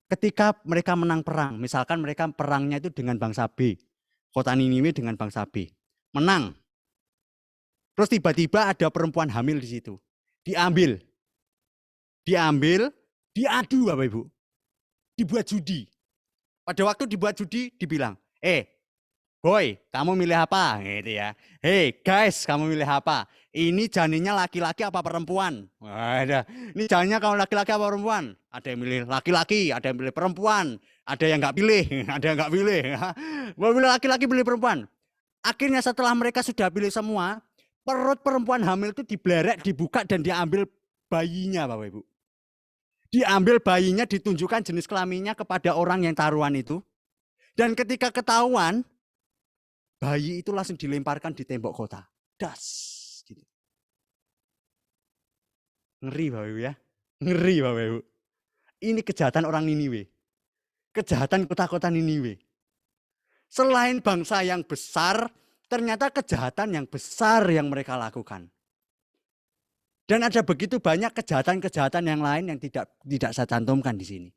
Ketika mereka menang perang, misalkan mereka perangnya itu dengan bangsa B, kota Niniwe dengan bangsa B, menang. Terus tiba-tiba ada perempuan hamil di situ. Diambil, diadu Bapak Ibu. Dibuat judi. Pada waktu dibuat judi dibilang, boy, kamu milih apa? Gitu ya. Hey guys, kamu milih apa? Ini janinnya laki-laki apa perempuan? Ada. Ini janinnya kalau laki-laki apa perempuan? Ada yang milih laki-laki, ada yang milih perempuan, ada yang nggak pilih, ada yang nggak pilih. Mau pilih laki-laki, pilih perempuan. Akhirnya setelah mereka sudah pilih semua, perut perempuan hamil itu dibelerek, dibuka dan diambil bayinya, Bapak Ibu. Diambil bayinya, ditunjukkan jenis kelaminnya kepada orang yang taruhan itu. Dan ketika ketahuan, bayi itu langsung dilemparkan di tembok kota. Das. Gitu. Ngeri Bapak Ibu ya. Ngeri Bapak Ibu. Ini kejahatan orang Niniwe. Kejahatan kota-kota Niniwe. Selain bangsa yang besar, ternyata kejahatan yang besar yang mereka lakukan. Dan ada begitu banyak kejahatan-kejahatan yang lain yang tidak saya cantumkan di sini.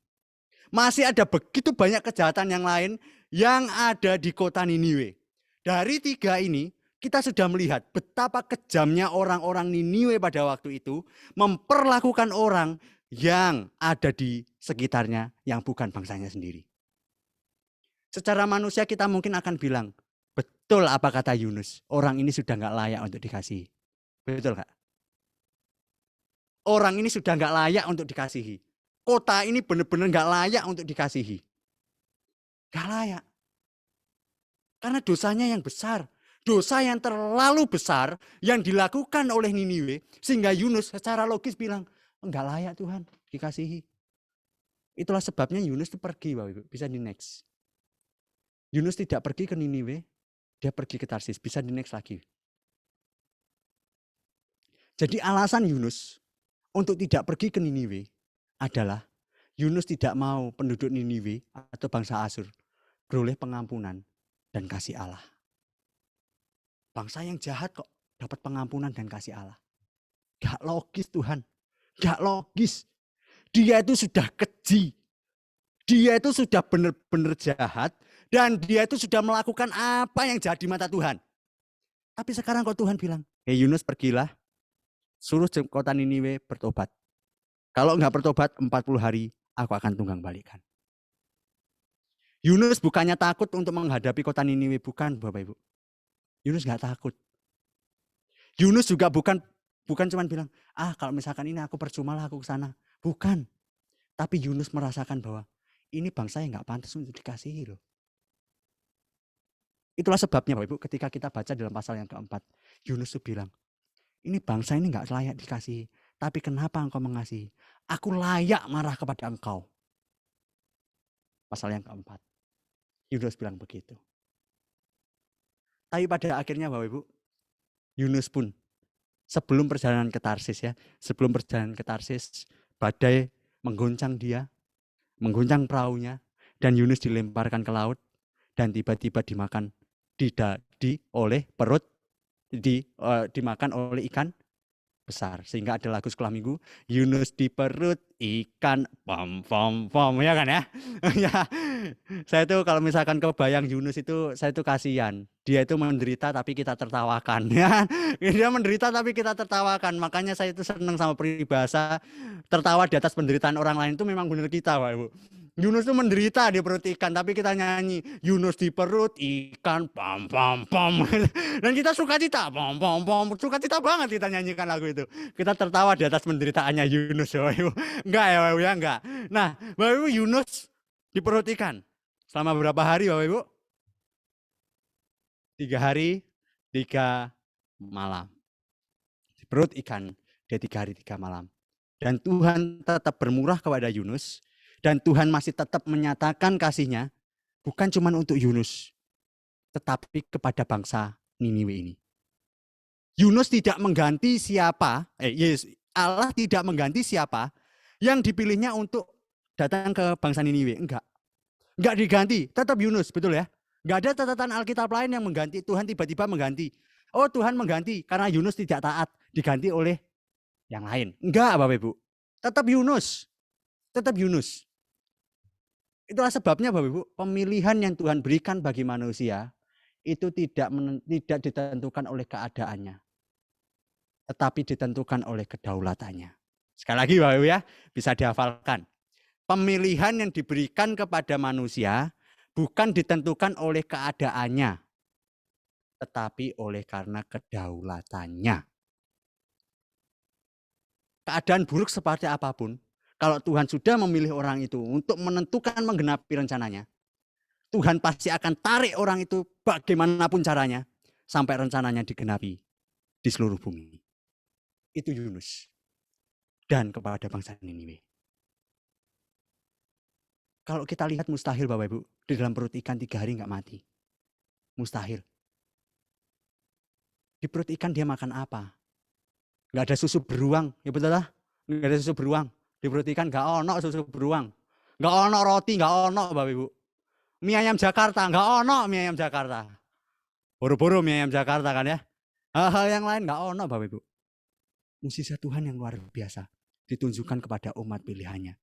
Masih ada begitu banyak kejahatan yang lain yang ada di kota Niniwe. Dari 3 ini, kita sudah melihat betapa kejamnya orang-orang Niniwe pada waktu itu memperlakukan orang yang ada di sekitarnya yang bukan bangsanya sendiri. Secara manusia kita mungkin akan bilang, betul apa kata Yunus, orang ini sudah nggak layak untuk dikasihi. Betul nggak? Orang ini sudah nggak layak untuk dikasihi. Kota ini benar-benar nggak layak untuk dikasihi. Nggak layak. Karena dosanya yang besar. Dosa yang terlalu besar yang dilakukan oleh Niniwe. Sehingga Yunus secara logis bilang, enggak layak Tuhan dikasihi. Itulah sebabnya Yunus itu pergi, Bapak Ibu. Bisa di next. Yunus tidak pergi ke Niniwe, dia pergi ke Tarsis. Bisa di next lagi. Jadi alasan Yunus untuk tidak pergi ke Niniwe adalah Yunus tidak mau penduduk Niniwe atau bangsa Asyur beroleh pengampunan dan kasih Allah. Bangsa yang jahat kok dapat pengampunan dan kasih Allah. Gak logis Tuhan. Gak logis. Dia itu sudah keji. Dia itu sudah benar-benar jahat. Dan dia itu sudah melakukan apa yang jahat di mata Tuhan. Tapi sekarang kok Tuhan bilang, hei Yunus pergilah. Suruh kota Niniwe bertobat. Kalau enggak bertobat 40 hari, aku akan tunggang balikan. Yunus bukannya takut untuk menghadapi kota Niniwe. Bukan Bapak Ibu. Yunus enggak takut. Yunus juga bukan cuma bilang, kalau misalkan ini aku percuma lah aku ke sana. Bukan. Tapi Yunus merasakan bahwa ini bangsa yang enggak pantas untuk dikasihi loh. Itulah sebabnya Bapak Ibu ketika kita baca dalam pasal yang keempat. Yunus itu bilang, ini bangsa ini enggak layak dikasihi. Tapi kenapa engkau mengasihi? Aku layak marah kepada engkau. Pasal yang keempat. Yunus bilang begitu. Tapi pada akhirnya Bapak Ibu, Yunus pun sebelum perjalanan ke Tarsis badai mengguncang dia, mengguncang perahunya, dan Yunus dilemparkan ke laut dan tiba-tiba dimakan dimakan oleh ikan besar. Sehingga ada lagu sekolah minggu, Yunus di perut ikan pom pom pom, ya kan ya? Ya. Saya tuh kalau misalkan kebayang Yunus itu, saya tuh kasihan. Dia itu menderita tapi kita tertawakan, ya. Dia menderita tapi kita tertawakan. Makanya saya itu senang sama peribahasa tertawa di atas penderitaan orang lain itu memang benar kita, Pak Ibu. Yunus itu menderita di perut ikan, tapi kita nyanyi Yunus di perut ikan pom pom pom. Dan kita sukacita, pom pom pom, sukacita banget kita nyanyikan lagu itu. Kita tertawa di atas penderitaannya Yunus, Bapak Ibu. Enggak ya, Bapak Ibu, ya enggak. Nah, Bapak Ibu, Yunus di perut ikan selama berapa hari, Bapak Ibu? 3 hari, 3 malam. Di perut ikan, dia 3 hari, 3 malam. Dan Tuhan tetap bermurah kepada Yunus. Dan Tuhan masih tetap menyatakan kasih-Nya bukan cuma untuk Yunus, tetapi kepada bangsa Niniwe ini. Yunus tidak mengganti siapa, Allah tidak mengganti siapa yang dipilihnya untuk datang ke bangsa Niniwe. Enggak diganti, tetap Yunus, betul ya? Enggak ada catatan Alkitab lain yang mengganti, Tuhan tiba-tiba mengganti. Oh, Tuhan mengganti karena Yunus tidak taat, diganti oleh yang lain. Enggak, Bapak Ibu. Tetap Yunus. Tetap Yunus. Itulah sebabnya Bapak Ibu, pemilihan yang Tuhan berikan bagi manusia itu tidak ditentukan oleh keadaannya, tetapi ditentukan oleh kedaulatannya. Sekali lagi Bapak Ibu ya, bisa dihafalkan. Pemilihan yang diberikan kepada manusia bukan ditentukan oleh keadaannya, tetapi oleh karena kedaulatannya. Keadaan buruk seperti apapun, kalau Tuhan sudah memilih orang itu untuk menentukan menggenapi rencananya, Tuhan pasti akan tarik orang itu bagaimanapun caranya sampai rencananya digenapi di seluruh bumi. Itu Yunus. Dan kepada bangsa Niniwe. Kalau kita lihat mustahil Bapak Ibu, di dalam perut ikan 3 hari enggak mati. Mustahil. Di perut ikan dia makan apa? Enggak ada susu beruang, ya betul lah? Enggak ada susu beruang. Di perut ikan enggak ono susu beruang. Enggak ono roti, enggak ono Bapak Ibu. Mie ayam Jakarta, enggak ono mie ayam Jakarta. Boro-boro mie ayam Jakarta kan ya. Hal-hal yang lain enggak ono Bapak Ibu. Mukjizat Tuhan yang luar biasa ditunjukkan kepada umat pilihannya.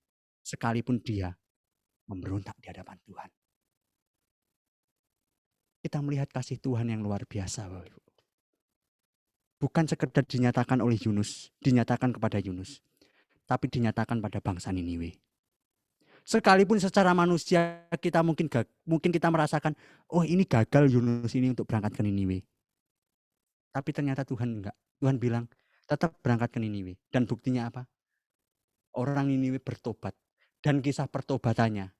Sekalipun dia memberontak di hadapan Tuhan. Kita melihat kasih Tuhan yang luar biasa Bapak Ibu. Bukan sekedar dinyatakan oleh Yunus, dinyatakan kepada Yunus, tapi dinyatakan pada bangsa Niniwe. Sekalipun secara manusia kita mungkin kita merasakan, oh ini gagal Yunus ini untuk berangkat ke Niniwe. Tapi ternyata Tuhan enggak. Tuhan bilang, tetap berangkat ke Niniwe. Dan buktinya apa? Orang Niniwe bertobat. Dan kisah pertobatannya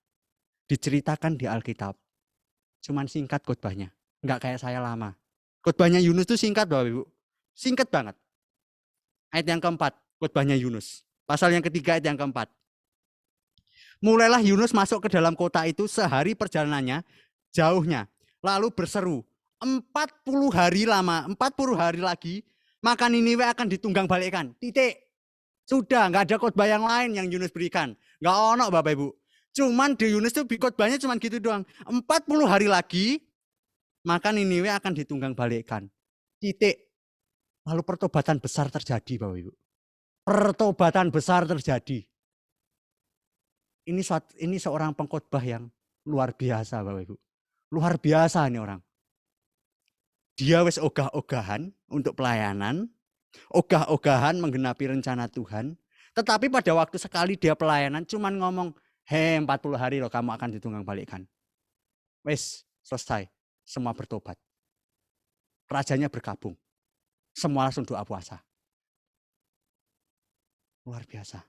diceritakan di Alkitab. Cuman singkat khotbahnya. Enggak kayak saya lama. Khotbahnya Yunus itu singkat Bapak Ibu. Singkat banget. Ayat yang keempat, khotbahnya Yunus. Pasal yang ketiga ayat yang keempat. Mulailah Yunus masuk ke dalam kota itu sehari perjalanannya, jauhnya. Lalu berseru, 40 hari lama, 40 hari lagi, maka Niniwe akan ditunggang balikkan. Titik. Sudah, nggak ada khotbah yang lain yang Yunus berikan. Nggak ono Bapak Ibu. Cuman di Yunus itu khotbahnya cuman gitu doang. 40 hari lagi, maka Niniwe akan ditunggang balikkan. Titik. Lalu pertobatan besar terjadi Bapak Ibu. Pertobatan besar terjadi. Ini seorang pengkhotbah yang luar biasa Bapak Ibu. Luar biasa ini orang. Dia wis ogah-ogahan untuk pelayanan, ogah-ogahan menggenapi rencana Tuhan. Tetapi pada waktu sekali dia pelayanan cuman ngomong, 40 hari loh kamu akan ditunggang balikkan. Wis, selesai. Semua bertobat. Rajanya bergabung. Semua langsung doa puasa. Luar biasa.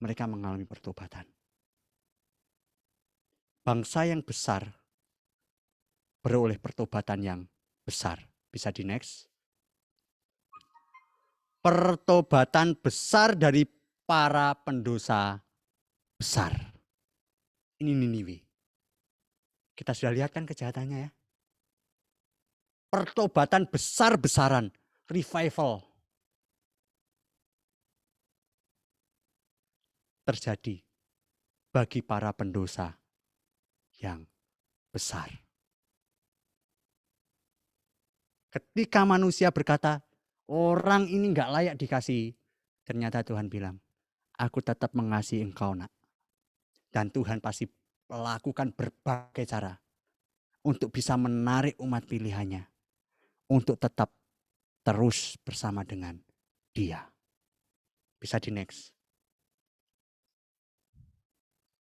Mereka mengalami pertobatan. Bangsa yang besar beroleh pertobatan yang besar. Bisa di next. Pertobatan besar dari para pendosa besar. Ini Niniwe. Kita sudah lihat kan kejahatannya ya. Pertobatan besar-besaran. Revival. Terjadi bagi para pendosa yang besar. Ketika manusia berkata, orang ini nggak layak dikasih, ternyata Tuhan bilang, aku tetap mengasihi engkau nak. Dan Tuhan pasti melakukan berbagai cara untuk bisa menarik umat pilihannya untuk tetap terus bersama dengan Dia. Bisa di next.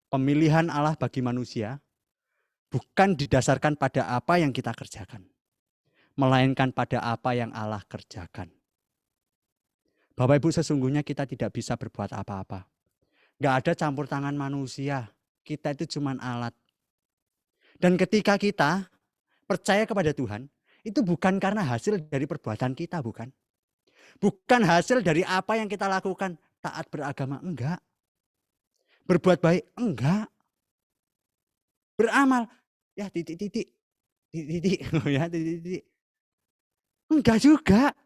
Pemilihan Allah bagi manusia bukan didasarkan pada apa yang kita kerjakan, melainkan pada apa yang Allah kerjakan. Bapak Ibu, sesungguhnya kita tidak bisa berbuat apa-apa. Gak ada campur tangan manusia. Kita itu cuma alat. Dan ketika kita percaya kepada Tuhan, itu bukan karena hasil dari perbuatan kita, bukan. Bukan hasil dari apa yang kita lakukan. Taat beragama, enggak. Berbuat baik, enggak. Beramal, ya titik-titik. Titik-titik, ya titik-titik. Enggak juga.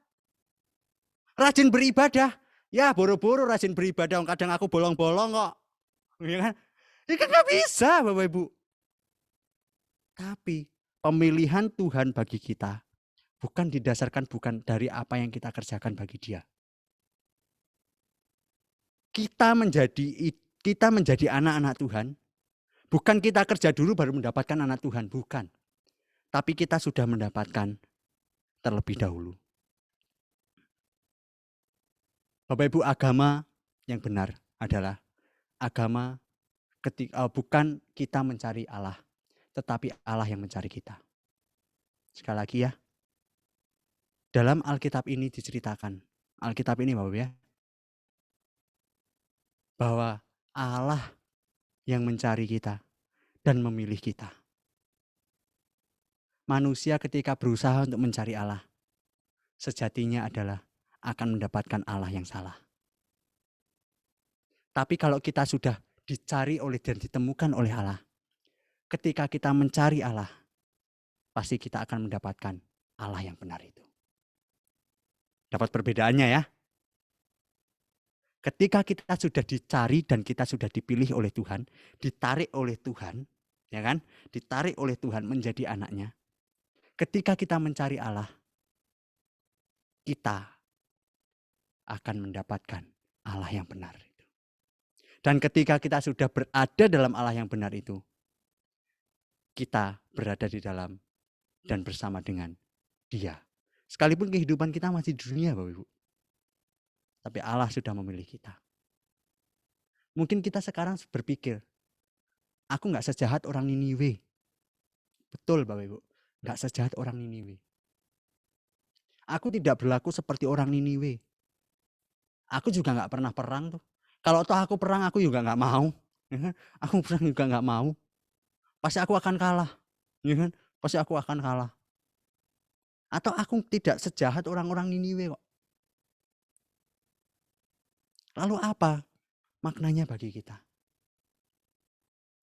Rajin beribadah, ya boro-boro rajin beribadah. Kadang aku bolong-bolong kok. Ya kan? Ya kan nggak bisa Bapak Ibu. Tapi pemilihan Tuhan bagi kita bukan didasarkan bukan dari apa yang kita kerjakan bagi Dia. Kita menjadi anak-anak Tuhan, bukan kita kerja dulu baru mendapatkan anak Tuhan, bukan. Tapi kita sudah mendapatkan terlebih dahulu. Bapak Ibu, agama yang benar adalah agama bukan kita mencari Allah, tetapi Allah yang mencari kita. Sekali lagi ya, dalam Alkitab ini diceritakan, Alkitab ini Bapak ya, bahwa Allah yang mencari kita dan memilih kita. Manusia ketika berusaha untuk mencari Allah, sejatinya adalah akan mendapatkan Allah yang salah. Tapi kalau kita sudah dicari oleh dan ditemukan oleh Allah, ketika kita mencari Allah, pasti kita akan mendapatkan Allah yang benar itu. Dapat perbedaannya ya? Ketika kita sudah dicari dan kita sudah dipilih oleh Tuhan, ditarik oleh Tuhan, ya kan? Ditarik oleh Tuhan menjadi anaknya. Ketika kita mencari Allah, kita akan mendapatkan Allah yang benar itu. Dan ketika kita sudah berada dalam Allah yang benar itu, kita berada di dalam dan bersama dengan Dia. Sekalipun kehidupan kita masih di dunia, Bapak Ibu. Tapi Allah sudah memilih kita. Mungkin kita sekarang berpikir, aku gak sejahat orang Niniwe. Betul Bapak Ibu, gak sejahat orang Niniwe. Aku tidak berlaku seperti orang Niniwe. Aku juga gak pernah perang tuh. Kalau toh aku perang, aku juga gak mau. Aku perang juga gak mau. Pasti aku akan kalah. Pasti aku akan kalah. Atau aku tidak sejahat orang-orang Niniwe kok. Lalu apa maknanya bagi kita?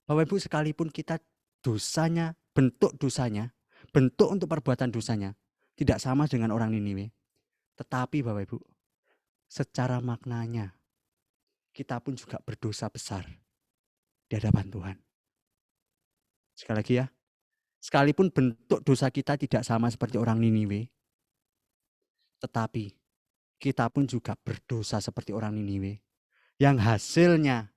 Bapak Ibu, sekalipun kita dosanya, bentuk untuk perbuatan dosanya tidak sama dengan orang Niniwe. Tetapi Bapak Ibu, secara maknanya kita pun juga berdosa besar di hadapan Tuhan. Sekali lagi ya, sekalipun bentuk dosa kita tidak sama seperti orang Niniwe, tetapi kita pun juga berdosa seperti orang Niniwe. Yang hasilnya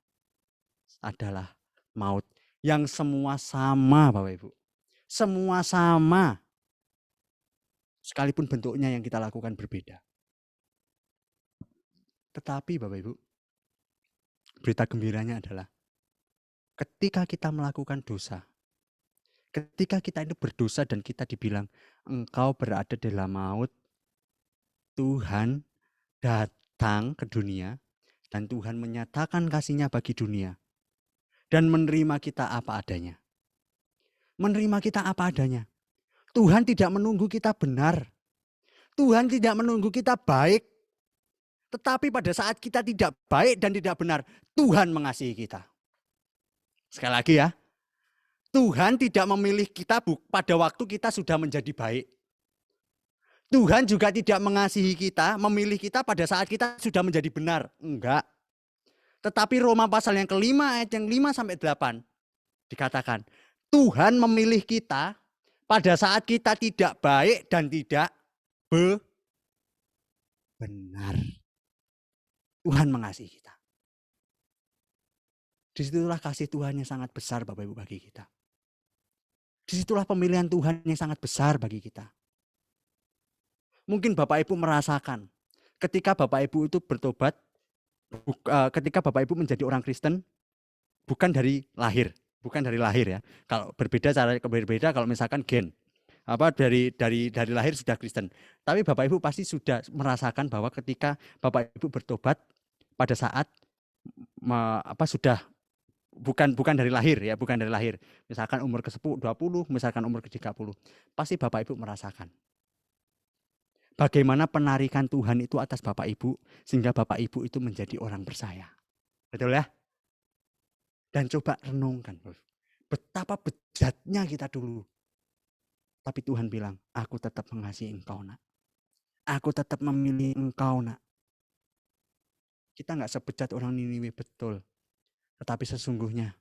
adalah maut. Yang semua sama Bapak Ibu. Semua sama. Sekalipun bentuknya yang kita lakukan berbeda. Tetapi Bapak Ibu, berita gembiranya adalah ketika kita melakukan dosa, ketika kita itu berdosa dan kita dibilang engkau berada dalam maut, Tuhan datang ke dunia dan Tuhan menyatakan kasih-Nya bagi dunia dan menerima kita apa adanya. Menerima kita apa adanya. Tuhan tidak menunggu kita benar. Tuhan tidak menunggu kita baik. Tetapi pada saat kita tidak baik dan tidak benar, Tuhan mengasihi kita. Sekali lagi ya, Tuhan tidak memilih kita pada waktu kita sudah menjadi baik. Tuhan juga tidak mengasihi kita, memilih kita pada saat kita sudah menjadi benar. Enggak. Tetapi Roma pasal yang kelima ayat yang 5-8 dikatakan, Tuhan memilih kita pada saat kita tidak baik dan tidak benar. Tuhan mengasihi kita. Disitulah kasih Tuhan yang sangat besar Bapak Ibu bagi kita. Disitulah pemilihan Tuhan yang sangat besar bagi kita. Mungkin Bapak Ibu merasakan ketika Bapak Ibu itu bertobat, ketika Bapak Ibu menjadi orang Kristen, bukan dari lahir ya. Kalau berbeda kalau misalkan gen. Dari lahir sudah Kristen. Tapi Bapak Ibu pasti sudah merasakan bahwa ketika Bapak Ibu bertobat pada saat sudah bukan dari lahir ya, bukan dari lahir. Misalkan umur ke-10, 20, misalkan umur ke-30. Pasti Bapak Ibu merasakan bagaimana penarikan Tuhan itu atas Bapak Ibu sehingga Bapak Ibu itu menjadi orang percaya. Betul ya? Dan coba renungkan, betapa bejatnya kita dulu. Tapi Tuhan bilang, aku tetap mengasihi engkau nak. Aku tetap memilih engkau nak. Kita nggak sebejat orang Niniwe, betul. Tetapi sesungguhnya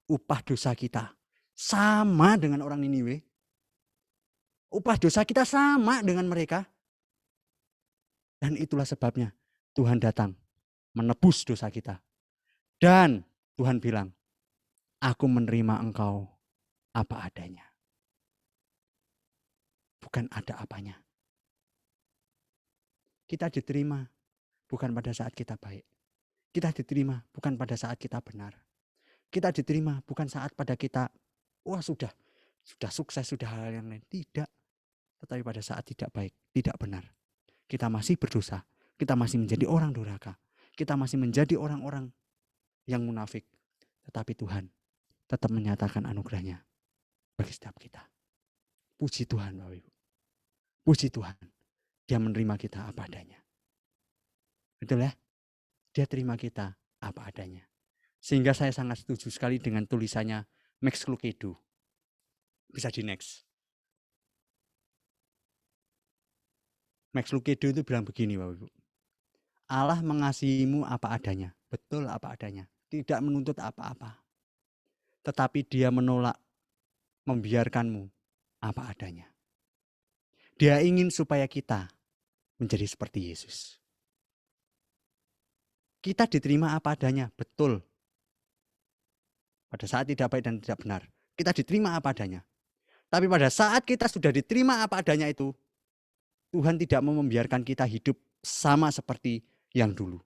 upah dosa kita sama dengan orang Niniwe. Upah dosa kita sama dengan mereka. Dan itulah sebabnya Tuhan datang menebus dosa kita. Dan Tuhan bilang, aku menerima engkau apa adanya. Bukan ada apanya. Kita diterima bukan pada saat kita baik. Kita diterima bukan pada saat kita benar. Kita diterima bukan saat pada kita, wah sudah sukses, sudah hal yang lain. Tidak. Tetapi pada saat tidak baik, tidak benar. Kita masih berdosa. Kita masih menjadi orang durhaka. Kita masih menjadi orang-orang yang munafik. Tetapi Tuhan tetap menyatakan anugerahnya bagi setiap kita. Puji Tuhan Bapak Ibu. Puji Tuhan. Dia menerima kita apa adanya. Betul ya? Dia terima kita apa adanya. Sehingga saya sangat setuju sekali dengan tulisannya Max Lucado. Bisa di next. Max Lucado itu bilang begini Bapak Ibu. Allah mengasihimu apa adanya. Betul apa adanya. Tidak menuntut apa-apa. Tetapi dia menolak membiarkanmu apa adanya. Dia ingin supaya kita menjadi seperti Yesus. Kita diterima apa adanya, betul. Pada saat tidak baik dan tidak benar, kita diterima apa adanya. Tapi pada saat kita sudah diterima apa adanya itu, Tuhan tidak mau membiarkan kita hidup sama seperti yang dulu.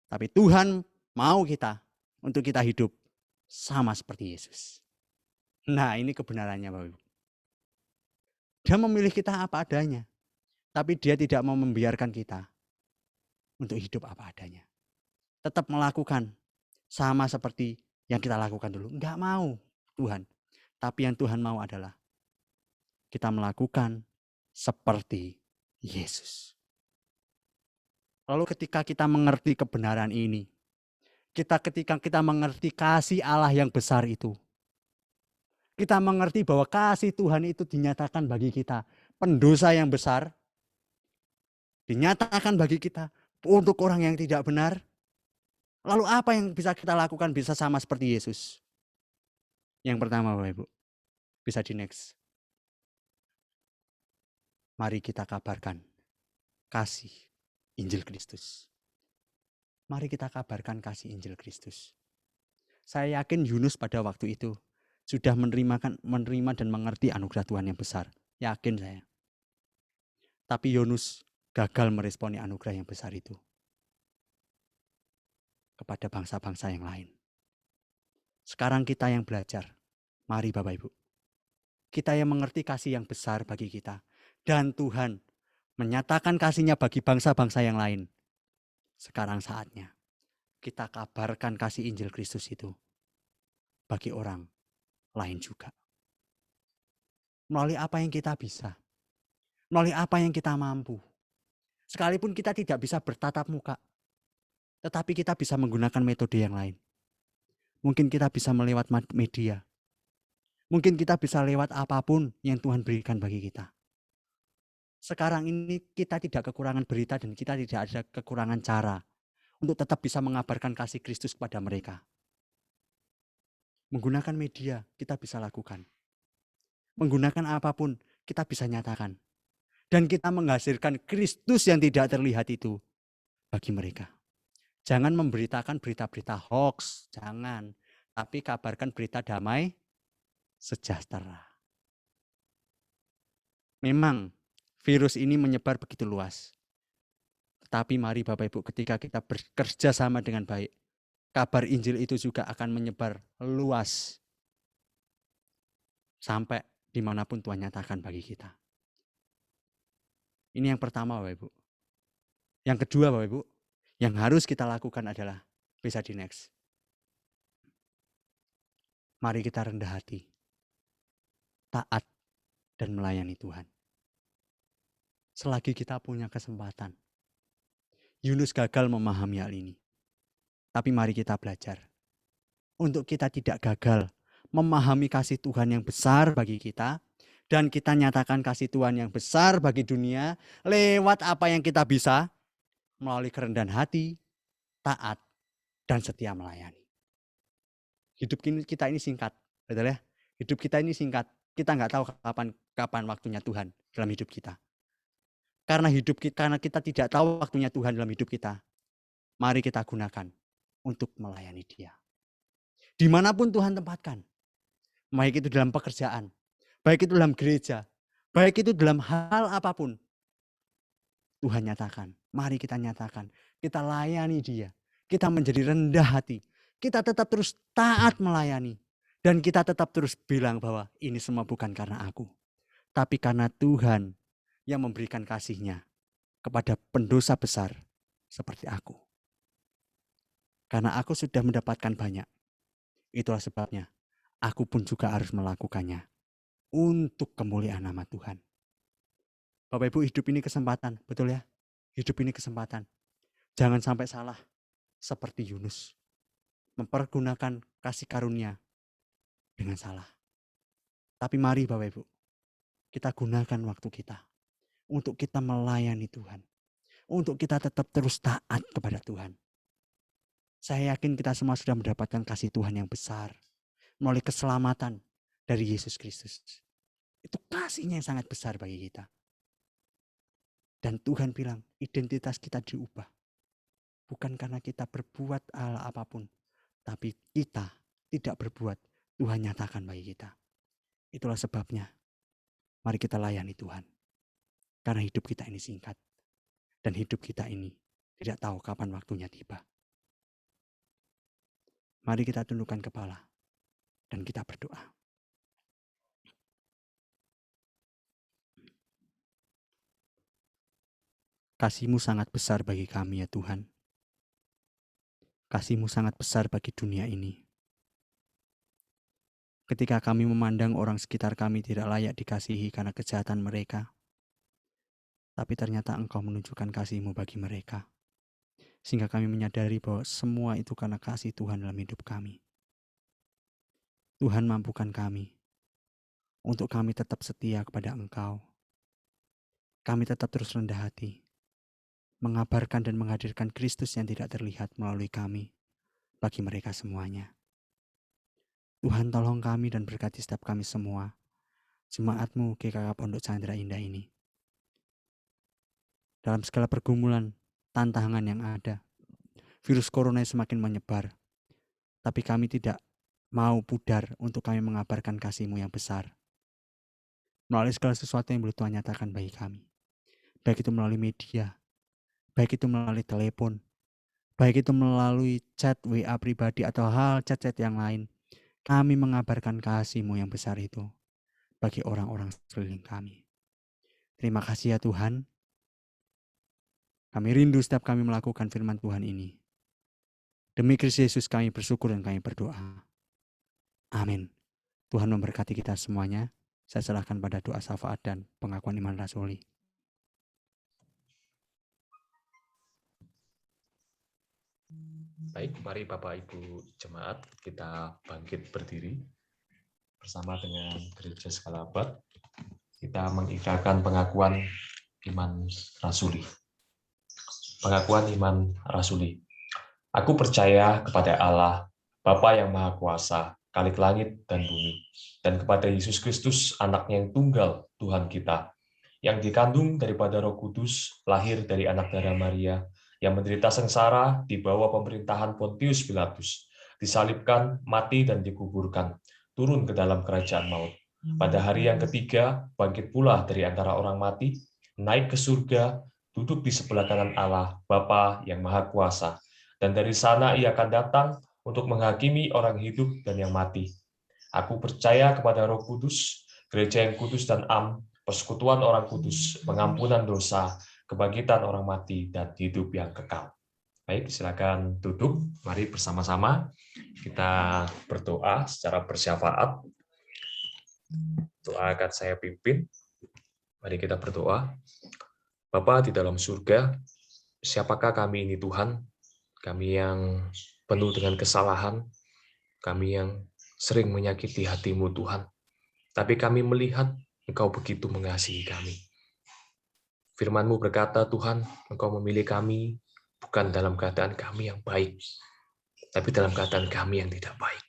Tapi Tuhan mau kita untuk kita hidup sama seperti Yesus. Nah, ini kebenarannya Bapak Ibu. Dia memilih kita apa adanya. Tapi dia tidak mau membiarkan kita untuk hidup apa adanya. Tetap melakukan sama seperti yang kita lakukan dulu. Enggak mau Tuhan. Tapi yang Tuhan mau adalah kita melakukan seperti Yesus. Lalu ketika kita mengerti kebenaran ini, ketika kita mengerti kasih Allah yang besar itu, kita mengerti bahwa kasih Tuhan itu dinyatakan bagi kita, pendosa yang besar, dinyatakan bagi kita untuk orang yang tidak benar. Lalu apa yang bisa kita lakukan bisa sama seperti Yesus? Yang pertama Bapak Ibu, bisa di next. Mari kita kabarkan kasih Injil Kristus. Mari kita kabarkan kasih Injil Kristus. Saya yakin Yunus pada waktu itu sudah menerima dan mengerti anugerah Tuhan yang besar. Yakin saya. Tapi Yunus gagal meresponi anugerah yang besar itu kepada bangsa-bangsa yang lain. Sekarang kita yang belajar. Mari Bapak Ibu. Kita yang mengerti kasih yang besar bagi kita. Dan Tuhan menyatakan kasih-Nya bagi bangsa-bangsa yang lain. Sekarang saatnya kita kabarkan kasih Injil Kristus itu bagi orang lain juga. Melalui apa yang kita bisa. Melalui apa yang kita mampu. Sekalipun kita tidak bisa bertatap muka. Tetapi kita bisa menggunakan metode yang lain. Mungkin kita bisa melewat media. Mungkin kita bisa lewat apapun yang Tuhan berikan bagi kita. Sekarang ini kita tidak kekurangan berita dan kita tidak ada kekurangan cara untuk tetap bisa mengabarkan kasih Kristus kepada mereka. Menggunakan media kita bisa lakukan. Menggunakan apapun kita bisa nyatakan. Dan kita menghasilkan Kristus yang tidak terlihat itu bagi mereka. Jangan memberitakan berita-berita hoax, jangan. Tapi kabarkan berita damai sejahtera. Memang virus ini menyebar begitu luas. Tetapi mari Bapak Ibu, ketika kita bekerja sama dengan baik, kabar Injil itu juga akan menyebar luas. Sampai dimanapun Tuhan nyatakan bagi kita. Ini yang pertama Bapak Ibu. Yang kedua Bapak Ibu, yang harus kita lakukan adalah, bisa di next. Mari kita rendah hati, taat, dan melayani Tuhan. Selagi kita punya kesempatan. Yunus gagal memahami hal ini. Tapi mari kita belajar. Untuk kita tidak gagal memahami kasih Tuhan yang besar bagi kita. Dan kita nyatakan kasih Tuhan yang besar bagi dunia lewat apa yang kita bisa. Melalui kerendahan hati, taat, dan setia melayani. Hidup kita ini singkat. Betul ya? Hidup kita ini singkat. Kita nggak tahu kapan waktunya Tuhan dalam hidup kita. Karena kita tidak tahu waktunya Tuhan dalam hidup kita. Mari kita gunakan untuk melayani Dia. Dimanapun Tuhan tempatkan. Baik itu dalam pekerjaan. Baik itu dalam gereja. Baik itu dalam hal apapun. Tuhan nyatakan. Mari kita nyatakan. Kita layani Dia. Kita menjadi rendah hati. Kita tetap terus taat melayani. Dan kita tetap terus bilang bahwa ini semua bukan karena aku. Tapi karena Tuhan yang memberikan kasih-Nya kepada pendosa besar seperti aku. Karena aku sudah mendapatkan banyak. Itulah sebabnya aku pun juga harus melakukannya untuk kemuliaan nama Tuhan. Bapak Ibu, hidup ini kesempatan, betul ya? Hidup ini kesempatan. Jangan sampai salah seperti Yunus. Mempergunakan kasih karunia dengan salah. Tapi mari Bapak Ibu, kita gunakan waktu kita untuk kita melayani Tuhan. Untuk kita tetap terus taat kepada Tuhan. Saya yakin kita semua sudah mendapatkan kasih Tuhan yang besar. Melalui keselamatan dari Yesus Kristus. Itu kasih-Nya yang sangat besar bagi kita. Dan Tuhan bilang identitas kita diubah. Bukan karena kita berbuat hal apapun. Tapi kita tidak berbuat. Tuhan nyatakan bagi kita. Itulah sebabnya. Mari kita layani Tuhan. Karena hidup kita ini singkat. Dan hidup kita ini tidak tahu kapan waktunya tiba. Mari kita tundukkan kepala dan kita berdoa. Kasih-Mu sangat besar bagi kami ya Tuhan. Kasih-Mu sangat besar bagi dunia ini. ketika kami memandang orang sekitar kami tidak layak dikasihi karena kejahatan mereka, tapi ternyata Engkau menunjukkan kasih-Mu bagi mereka. Sehingga kami menyadari bahwa semua itu karena kasih Tuhan dalam hidup kami. Tuhan mampukan kami untuk kami tetap setia kepada Engkau. Kami tetap terus rendah hati, mengabarkan dan menghadirkan Kristus yang tidak terlihat melalui kami bagi mereka semuanya. Tuhan tolong kami dan berkati setiap kami semua, jemaat-Mu GKK Pondok Chandra Indah ini. Dalam segala pergumulan, tantangan yang ada, virus corona semakin menyebar, tapi kami tidak mau pudar untuk kami mengabarkan kasih-Mu yang besar. Melalui segala sesuatu yang boleh Tuhan nyatakan bagi kami. Baik itu melalui media, baik itu melalui telepon, baik itu melalui chat WA pribadi atau hal chat-chat yang lain. Kami mengabarkan kasih-Mu yang besar itu bagi orang-orang sekeliling kami. Terima kasih ya Tuhan. Kami rindu setiap kami melakukan firman Tuhan ini. Demi Kristus Yesus kami bersyukur dan kami berdoa. Amin. Tuhan memberkati kita semuanya. Saya serahkan pada doa syafaat dan pengakuan iman rasuli. Baik, mari Bapak Ibu Jemaat kita bangkit berdiri bersama dengan Gereja Skala Abad. Kita mengikrarkan pengakuan iman rasuli. Pengakuan iman rasuli. Aku percaya kepada Allah, Bapa yang Maha Kuasa, Khalik langit dan bumi, dan kepada Yesus Kristus, Anaknya yang tunggal, Tuhan kita, yang dikandung daripada Roh Kudus, lahir dari anak darah Maria, yang menderita sengsara di bawah pemerintahan Pontius Pilatus, disalibkan, mati dan dikuburkan, turun ke dalam kerajaan maut. Pada hari yang ketiga, bangkit pula dari antara orang mati, naik ke surga, duduk di sebelah kanan Allah, Bapa yang Maha Kuasa, dan dari sana Ia akan datang untuk menghakimi orang hidup dan yang mati. Aku percaya kepada Roh Kudus, gereja yang kudus dan am, persekutuan orang kudus, pengampunan dosa, kebangkitan orang mati, dan hidup yang kekal. Baik, silakan duduk. Mari bersama-sama kita berdoa secara bersyafaat. Doa akan saya pimpin. Mari kita berdoa. Bapa di dalam surga, siapakah kami ini Tuhan? Kami yang penuh dengan kesalahan, kami yang sering menyakiti hati-Mu Tuhan. Tapi kami melihat Engkau begitu mengasihi kami. Firman-Mu berkata, Tuhan, Engkau memilih kami bukan dalam keadaan kami yang baik, tapi dalam keadaan kami yang tidak baik.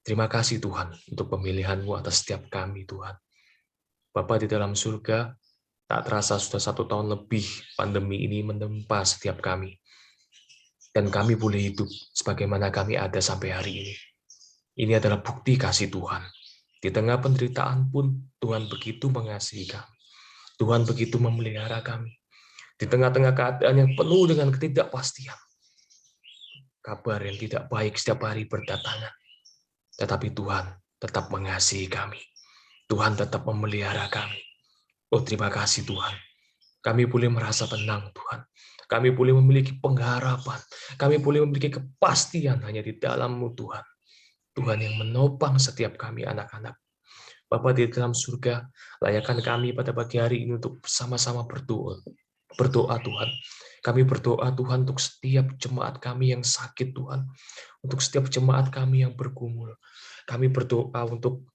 Terima kasih Tuhan untuk pemilihan-Mu atas setiap kami, Tuhan. Bapa di dalam surga, tak terasa sudah 1 tahun lebih pandemi ini menempa setiap kami. Dan kami boleh hidup sebagaimana kami ada sampai hari ini. Ini adalah bukti kasih Tuhan. Di tengah penderitaan pun, Tuhan begitu mengasihi kami. Tuhan begitu memelihara kami. Di tengah-tengah keadaan yang penuh dengan ketidakpastian. Kabar yang tidak baik setiap hari berdatangan. Tetapi Tuhan tetap mengasihi kami. Tuhan tetap memelihara kami. Oh, terima kasih Tuhan. Kami boleh merasa tenang Tuhan. Kami boleh memiliki pengharapan. Kami boleh memiliki kepastian hanya di dalam-Mu Tuhan. Tuhan yang menopang setiap kami anak-anak. Bapa di dalam surga, layakkan kami pada pagi hari ini untuk bersama-sama berdoa. Berdoa Tuhan. Kami berdoa Tuhan untuk setiap jemaat kami yang sakit Tuhan. Untuk setiap jemaat kami yang bergumul. Kami berdoa untuk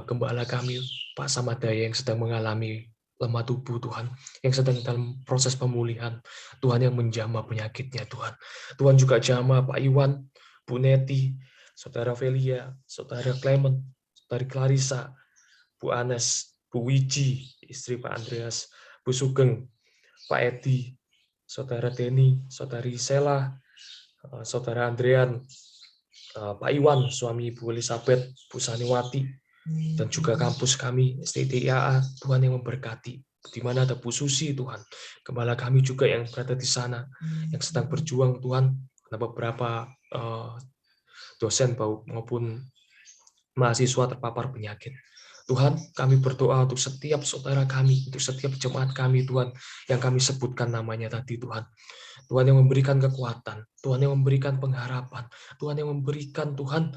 gembala kami, Pak Samadaya yang sedang mengalami lemah tubuh Tuhan. Yang sedang dalam proses pemulihan. Tuhan yang menjamah penyakitnya Tuhan. Tuhan juga jamah Pak Iwan, Bu Neti, Saudara Velia, Saudara Clement, Saudari Clarissa, Bu Anes, Bu Wiji, istri Pak Andreas, Bu Sugeng, Pak Edi, Saudara Denny, Saudari Sela, Saudara Andrean, Pak Iwan, suami Ibu Elizabeth, Bu Saniwati, dan juga kampus kami, STDIAA, Tuhan yang memberkati. Di mana ada Bu Susi, Tuhan. Gembala kami juga yang berada di sana, yang sedang berjuang, Tuhan. Ada beberapa dosen maupun mahasiswa terpapar penyakit. Tuhan, kami berdoa untuk setiap saudara kami, untuk setiap jemaat kami, Tuhan, yang kami sebutkan namanya tadi, Tuhan. Tuhan yang memberikan kekuatan, Tuhan yang memberikan pengharapan, Tuhan yang memberikan Tuhan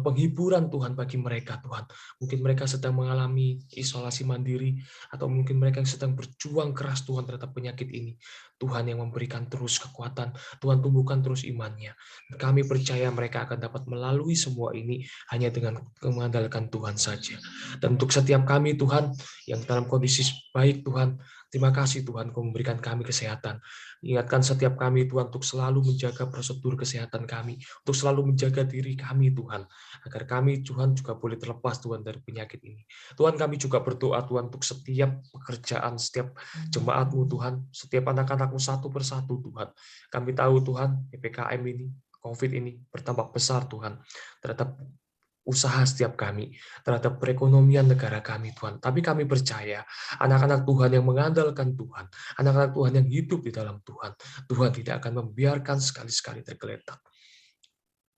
penghiburan Tuhan bagi mereka Tuhan. Mungkin mereka sedang mengalami isolasi mandiri, atau mungkin mereka yang sedang berjuang keras Tuhan terhadap penyakit ini. Tuhan yang memberikan terus kekuatan, Tuhan tumbuhkan terus imannya. Kami percaya mereka akan dapat melalui semua ini hanya dengan mengandalkan Tuhan saja. Dan untuk setiap kami Tuhan yang dalam kondisi baik Tuhan, terima kasih Tuhan Kau memberikan kami kesehatan. Ingatkan setiap kami Tuhan untuk selalu menjaga prosedur kesehatan kami, untuk selalu menjaga diri kami Tuhan, agar kami Tuhan juga boleh terlepas Tuhan dari penyakit ini. Tuhan kami juga berdoa Tuhan untuk setiap pekerjaan, setiap jemaat-Mu Tuhan, setiap anak-anak-Mu satu persatu Tuhan. Kami tahu Tuhan PPKM ini, COVID ini bertambah besar Tuhan terhadap usaha setiap kami, terhadap perekonomian negara kami, Tuhan. Tapi kami percaya, anak-anak Tuhan yang mengandalkan Tuhan, anak-anak Tuhan yang hidup di dalam Tuhan, Tuhan tidak akan membiarkan sekali-sekali tergeletak.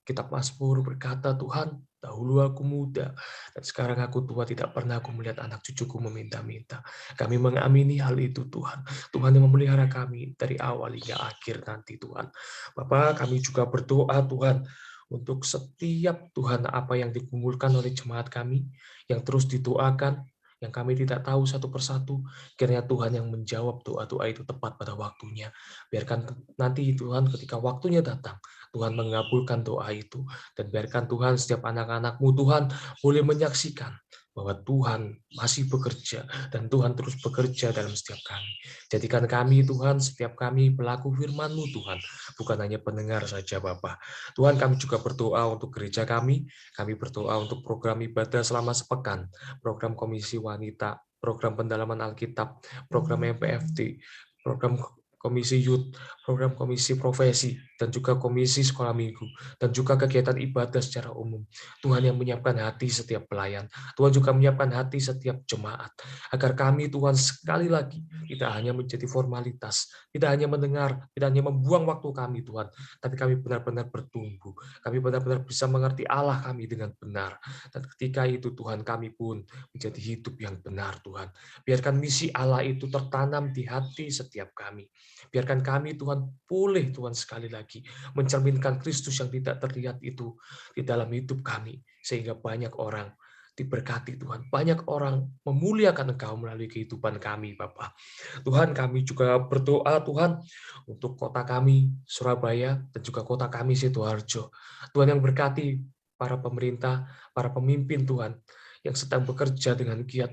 Kitab Mazmur berkata, Tuhan, dahulu aku muda, dan sekarang aku tua, tidak pernah aku melihat anak cucuku meminta-minta. Kami mengamini hal itu, Tuhan. Tuhan yang memelihara kami dari awal hingga akhir nanti, Tuhan. Bapak, kami juga berdoa, Tuhan, untuk setiap Tuhan apa yang dikumpulkan oleh jemaat kami, yang terus didoakan, yang kami tidak tahu satu persatu, kiranya Tuhan yang menjawab doa-doa itu tepat pada waktunya. Biarkan nanti Tuhan ketika waktunya datang, Tuhan mengabulkan doa itu, dan biarkan Tuhan setiap anak-anak-Mu Tuhan boleh menyaksikan bahwa Tuhan masih bekerja, dan Tuhan terus bekerja dalam setiap kami. Jadikan kami Tuhan, setiap kami pelaku firman-Mu Tuhan, bukan hanya pendengar saja Bapa. Tuhan, kami juga berdoa untuk gereja kami berdoa untuk program ibadah selama sepekan, program komisi wanita, program pendalaman Alkitab, program MPFT, program komisi youth, program komisi profesi, dan juga komisi sekolah minggu, dan juga kegiatan ibadah secara umum. Tuhan yang menyiapkan hati setiap pelayan, Tuhan juga menyiapkan hati setiap jemaat, agar kami Tuhan sekali lagi tidak hanya menjadi formalitas, tidak hanya mendengar, tidak hanya membuang waktu kami Tuhan, tapi kami benar-benar bertumbuh, kami benar-benar bisa mengerti Allah kami dengan benar, dan ketika itu Tuhan kami pun menjadi hidup yang benar Tuhan. Biarkan misi Allah itu tertanam di hati setiap kami. Biarkan kami Tuhan boleh Tuhan sekali lagi mencerminkan Kristus yang tidak terlihat itu di dalam hidup kami, sehingga banyak orang diberkati Tuhan. Banyak orang memuliakan Engkau melalui kehidupan kami, Bapa. Tuhan, kami juga berdoa Tuhan untuk kota kami, Surabaya, dan juga kota kami, Sidoarjo. Tuhan yang berkati para pemerintah, para pemimpin Tuhan, yang sedang bekerja dengan giat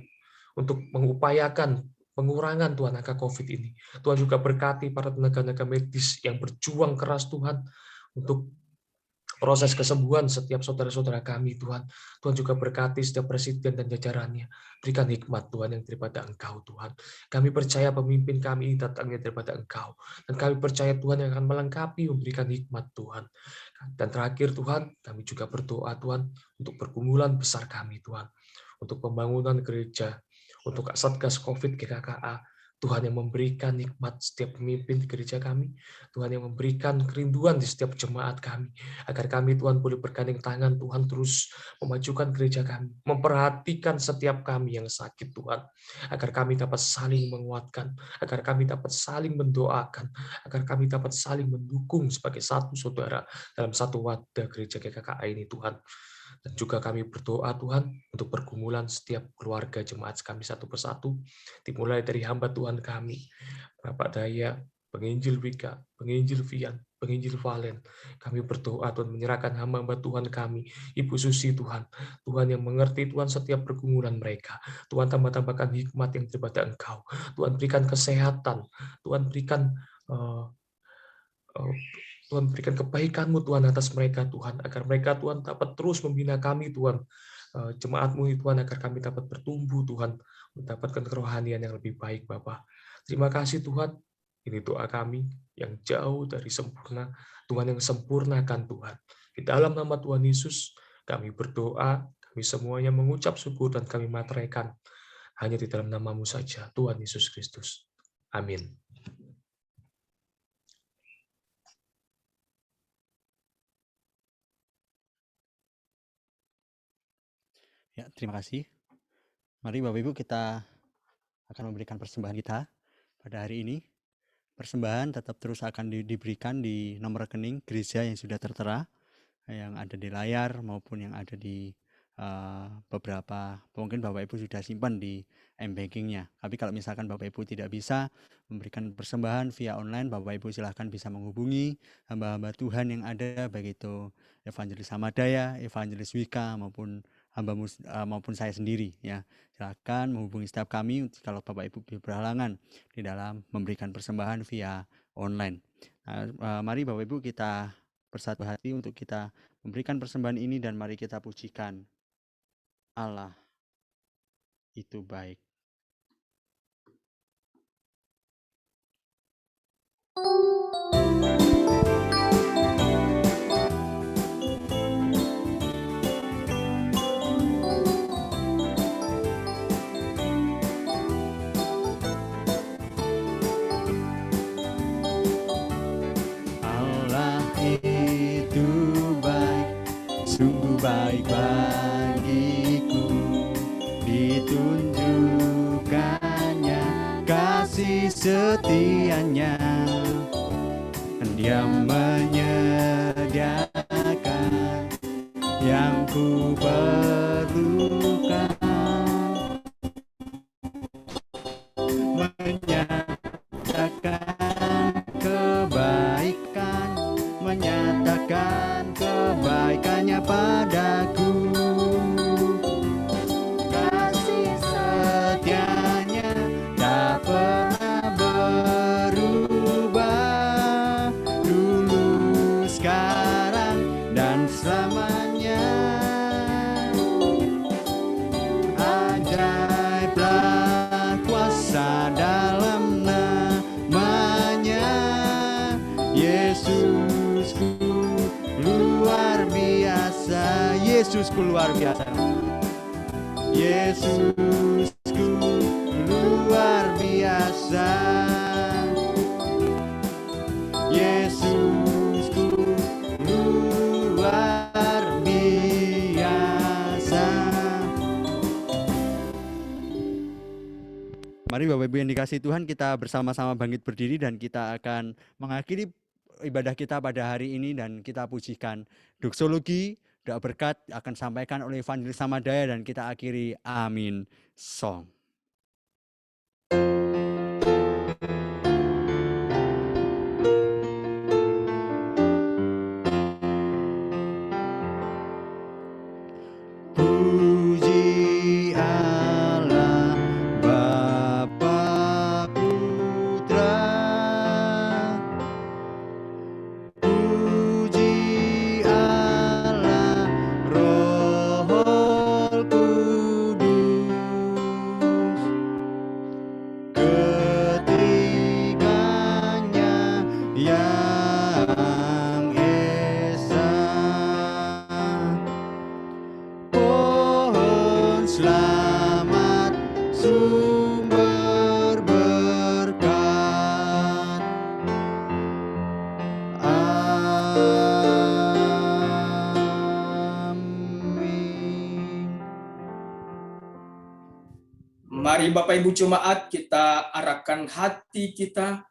untuk mengupayakan pengurangan Tuhan angka COVID ini. Tuhan juga berkati para tenaga-tenaga medis yang berjuang keras Tuhan untuk proses kesembuhan setiap saudara-saudara kami Tuhan. Tuhan juga berkati setiap presiden dan jajarannya. Berikan hikmat Tuhan yang daripada Engkau Tuhan. Kami percaya pemimpin kami datangnya daripada Engkau. Dan kami percaya Tuhan yang akan melengkapi memberikan hikmat Tuhan. Dan terakhir Tuhan, kami juga berdoa Tuhan untuk pergumulan besar kami Tuhan. Untuk pembangunan gereja, untuk Satgas COVID GKKA, Tuhan yang memberikan nikmat setiap pemimpin di gereja kami, Tuhan yang memberikan kerinduan di setiap jemaat kami, agar kami Tuhan boleh bergandeng tangan, Tuhan terus memajukan gereja kami, memperhatikan setiap kami yang sakit Tuhan, agar kami dapat saling menguatkan, agar kami dapat saling mendoakan, agar kami dapat saling mendukung sebagai satu saudara dalam satu wadah gereja GKKA ini Tuhan. Dan juga kami berdoa Tuhan untuk pergumulan setiap keluarga jemaat kami satu persatu, dimulai dari hamba Tuhan kami, Bapak Daya, Penginjil Wika, Penginjil Vian, Penginjil Valen. Kami berdoa Tuhan menyerahkan hamba-hamba Tuhan kami, Ibu Susi Tuhan, Tuhan yang mengerti Tuhan setiap pergumulan mereka. Tuhan tambah-tambahkan hikmat yang daripada Engkau. Tuhan berikan kesehatan, Tuhan berikan eh, eh, Tuhan berikan kebaikan-Mu Tuhan atas mereka Tuhan, agar mereka Tuhan dapat terus membina kami Tuhan, jemaat-Mu Tuhan, agar kami dapat bertumbuh Tuhan, mendapatkan kerohanian yang lebih baik Bapa. Terima kasih Tuhan, ini doa kami yang jauh dari sempurna, Tuhan yang sempurnakan Tuhan. Di dalam nama Tuhan Yesus, kami berdoa, kami semuanya mengucap syukur dan kami materaikan, hanya di dalam nama-Mu saja, Tuhan Yesus Kristus. Amin. Ya, terima kasih. Mari Bapak Ibu kita akan memberikan persembahan kita pada hari ini. persembahan tetap terus akan diberikan di nomor rekening gereja yang sudah tertera, yang ada di layar maupun yang ada di beberapa, mungkin Bapak Ibu sudah simpan di m-banking-nya. Tapi kalau misalkan Bapak Ibu tidak bisa memberikan persembahan via online, Bapak Ibu silahkan bisa menghubungi hamba-hamba Tuhan yang ada, baik itu Evangelis Samadaya, Evangelis Wika, maupun maupun saya sendiri, ya. Silakan menghubungi staf kami kalau Bapak Ibu berhalangan di dalam memberikan persembahan via online. Nah, mari Bapak Ibu kita bersatu hati untuk kita memberikan persembahan ini, dan mari kita pujikan Allah itu baik. Allah itu baik, sungguh baik bagiku, ditunjukkannya kasih setianya, dan Dia menyediakan yang ku perlukan, menyatakan kebaikan, menyatakan kebaikannya padaku. Kasih setianya tak pernah berubah, dulu, sekarang, dan selamanya. Ajaiblah kuasa dalam namanya, Yesusku luar biasa, Yesusku luar biasa, Yesusku luar biasa, Yesusku luar biasa. Mari Bapak Ibu yang dikasihi Tuhan, kita bersama-sama bangkit berdiri dan kita akan mengakhiri ibadah kita pada hari ini, dan kita pujikan doksologi, doa berkat akan sampaikan oleh Evangelis Samadaya, dan kita akhiri Amin Song. Puji Allah Bapa Putra, puji Allah Roh Kudus, ketiganya yang esa. Pohon selamat, sumber berkat. Amin. Mari Bapak Ibu Jemaat, kita arahkan hati kita.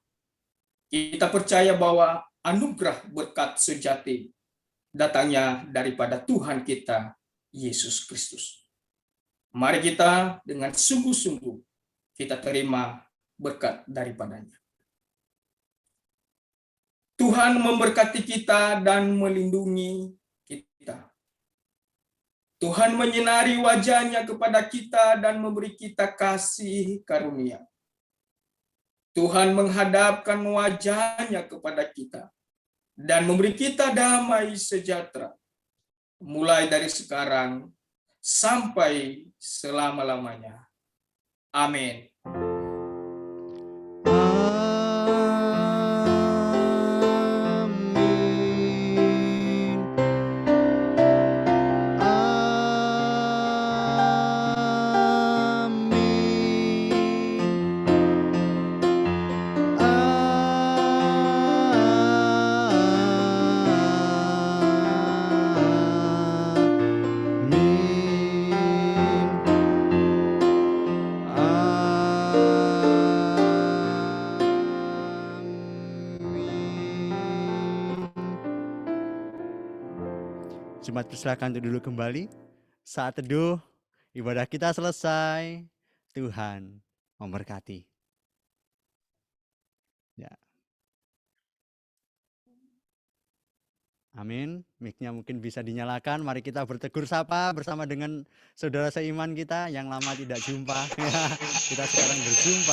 Kita percaya bahwa anugerah berkat sejati datangnya daripada Tuhan kita, Yesus Kristus. Mari kita dengan sungguh-sungguh kita terima berkat daripadanya. Tuhan memberkati kita dan melindungi kita. Tuhan menyinari wajah-Nya kepada kita dan memberi kita kasih karunia. Tuhan menghadapkan wajah-Nya kepada kita dan memberi kita damai sejahtera, mulai dari sekarang sampai selama-lamanya. Amin. Amin. Jemaat persilakan untuk duduk kembali. Saat teduh, ibadah kita selesai. Tuhan memberkati. Ya. Amin. Mic-nya mungkin bisa dinyalakan. Mari kita bertegur sapa bersama dengan saudara seiman kita yang lama tidak jumpa. Kita sekarang berjumpa.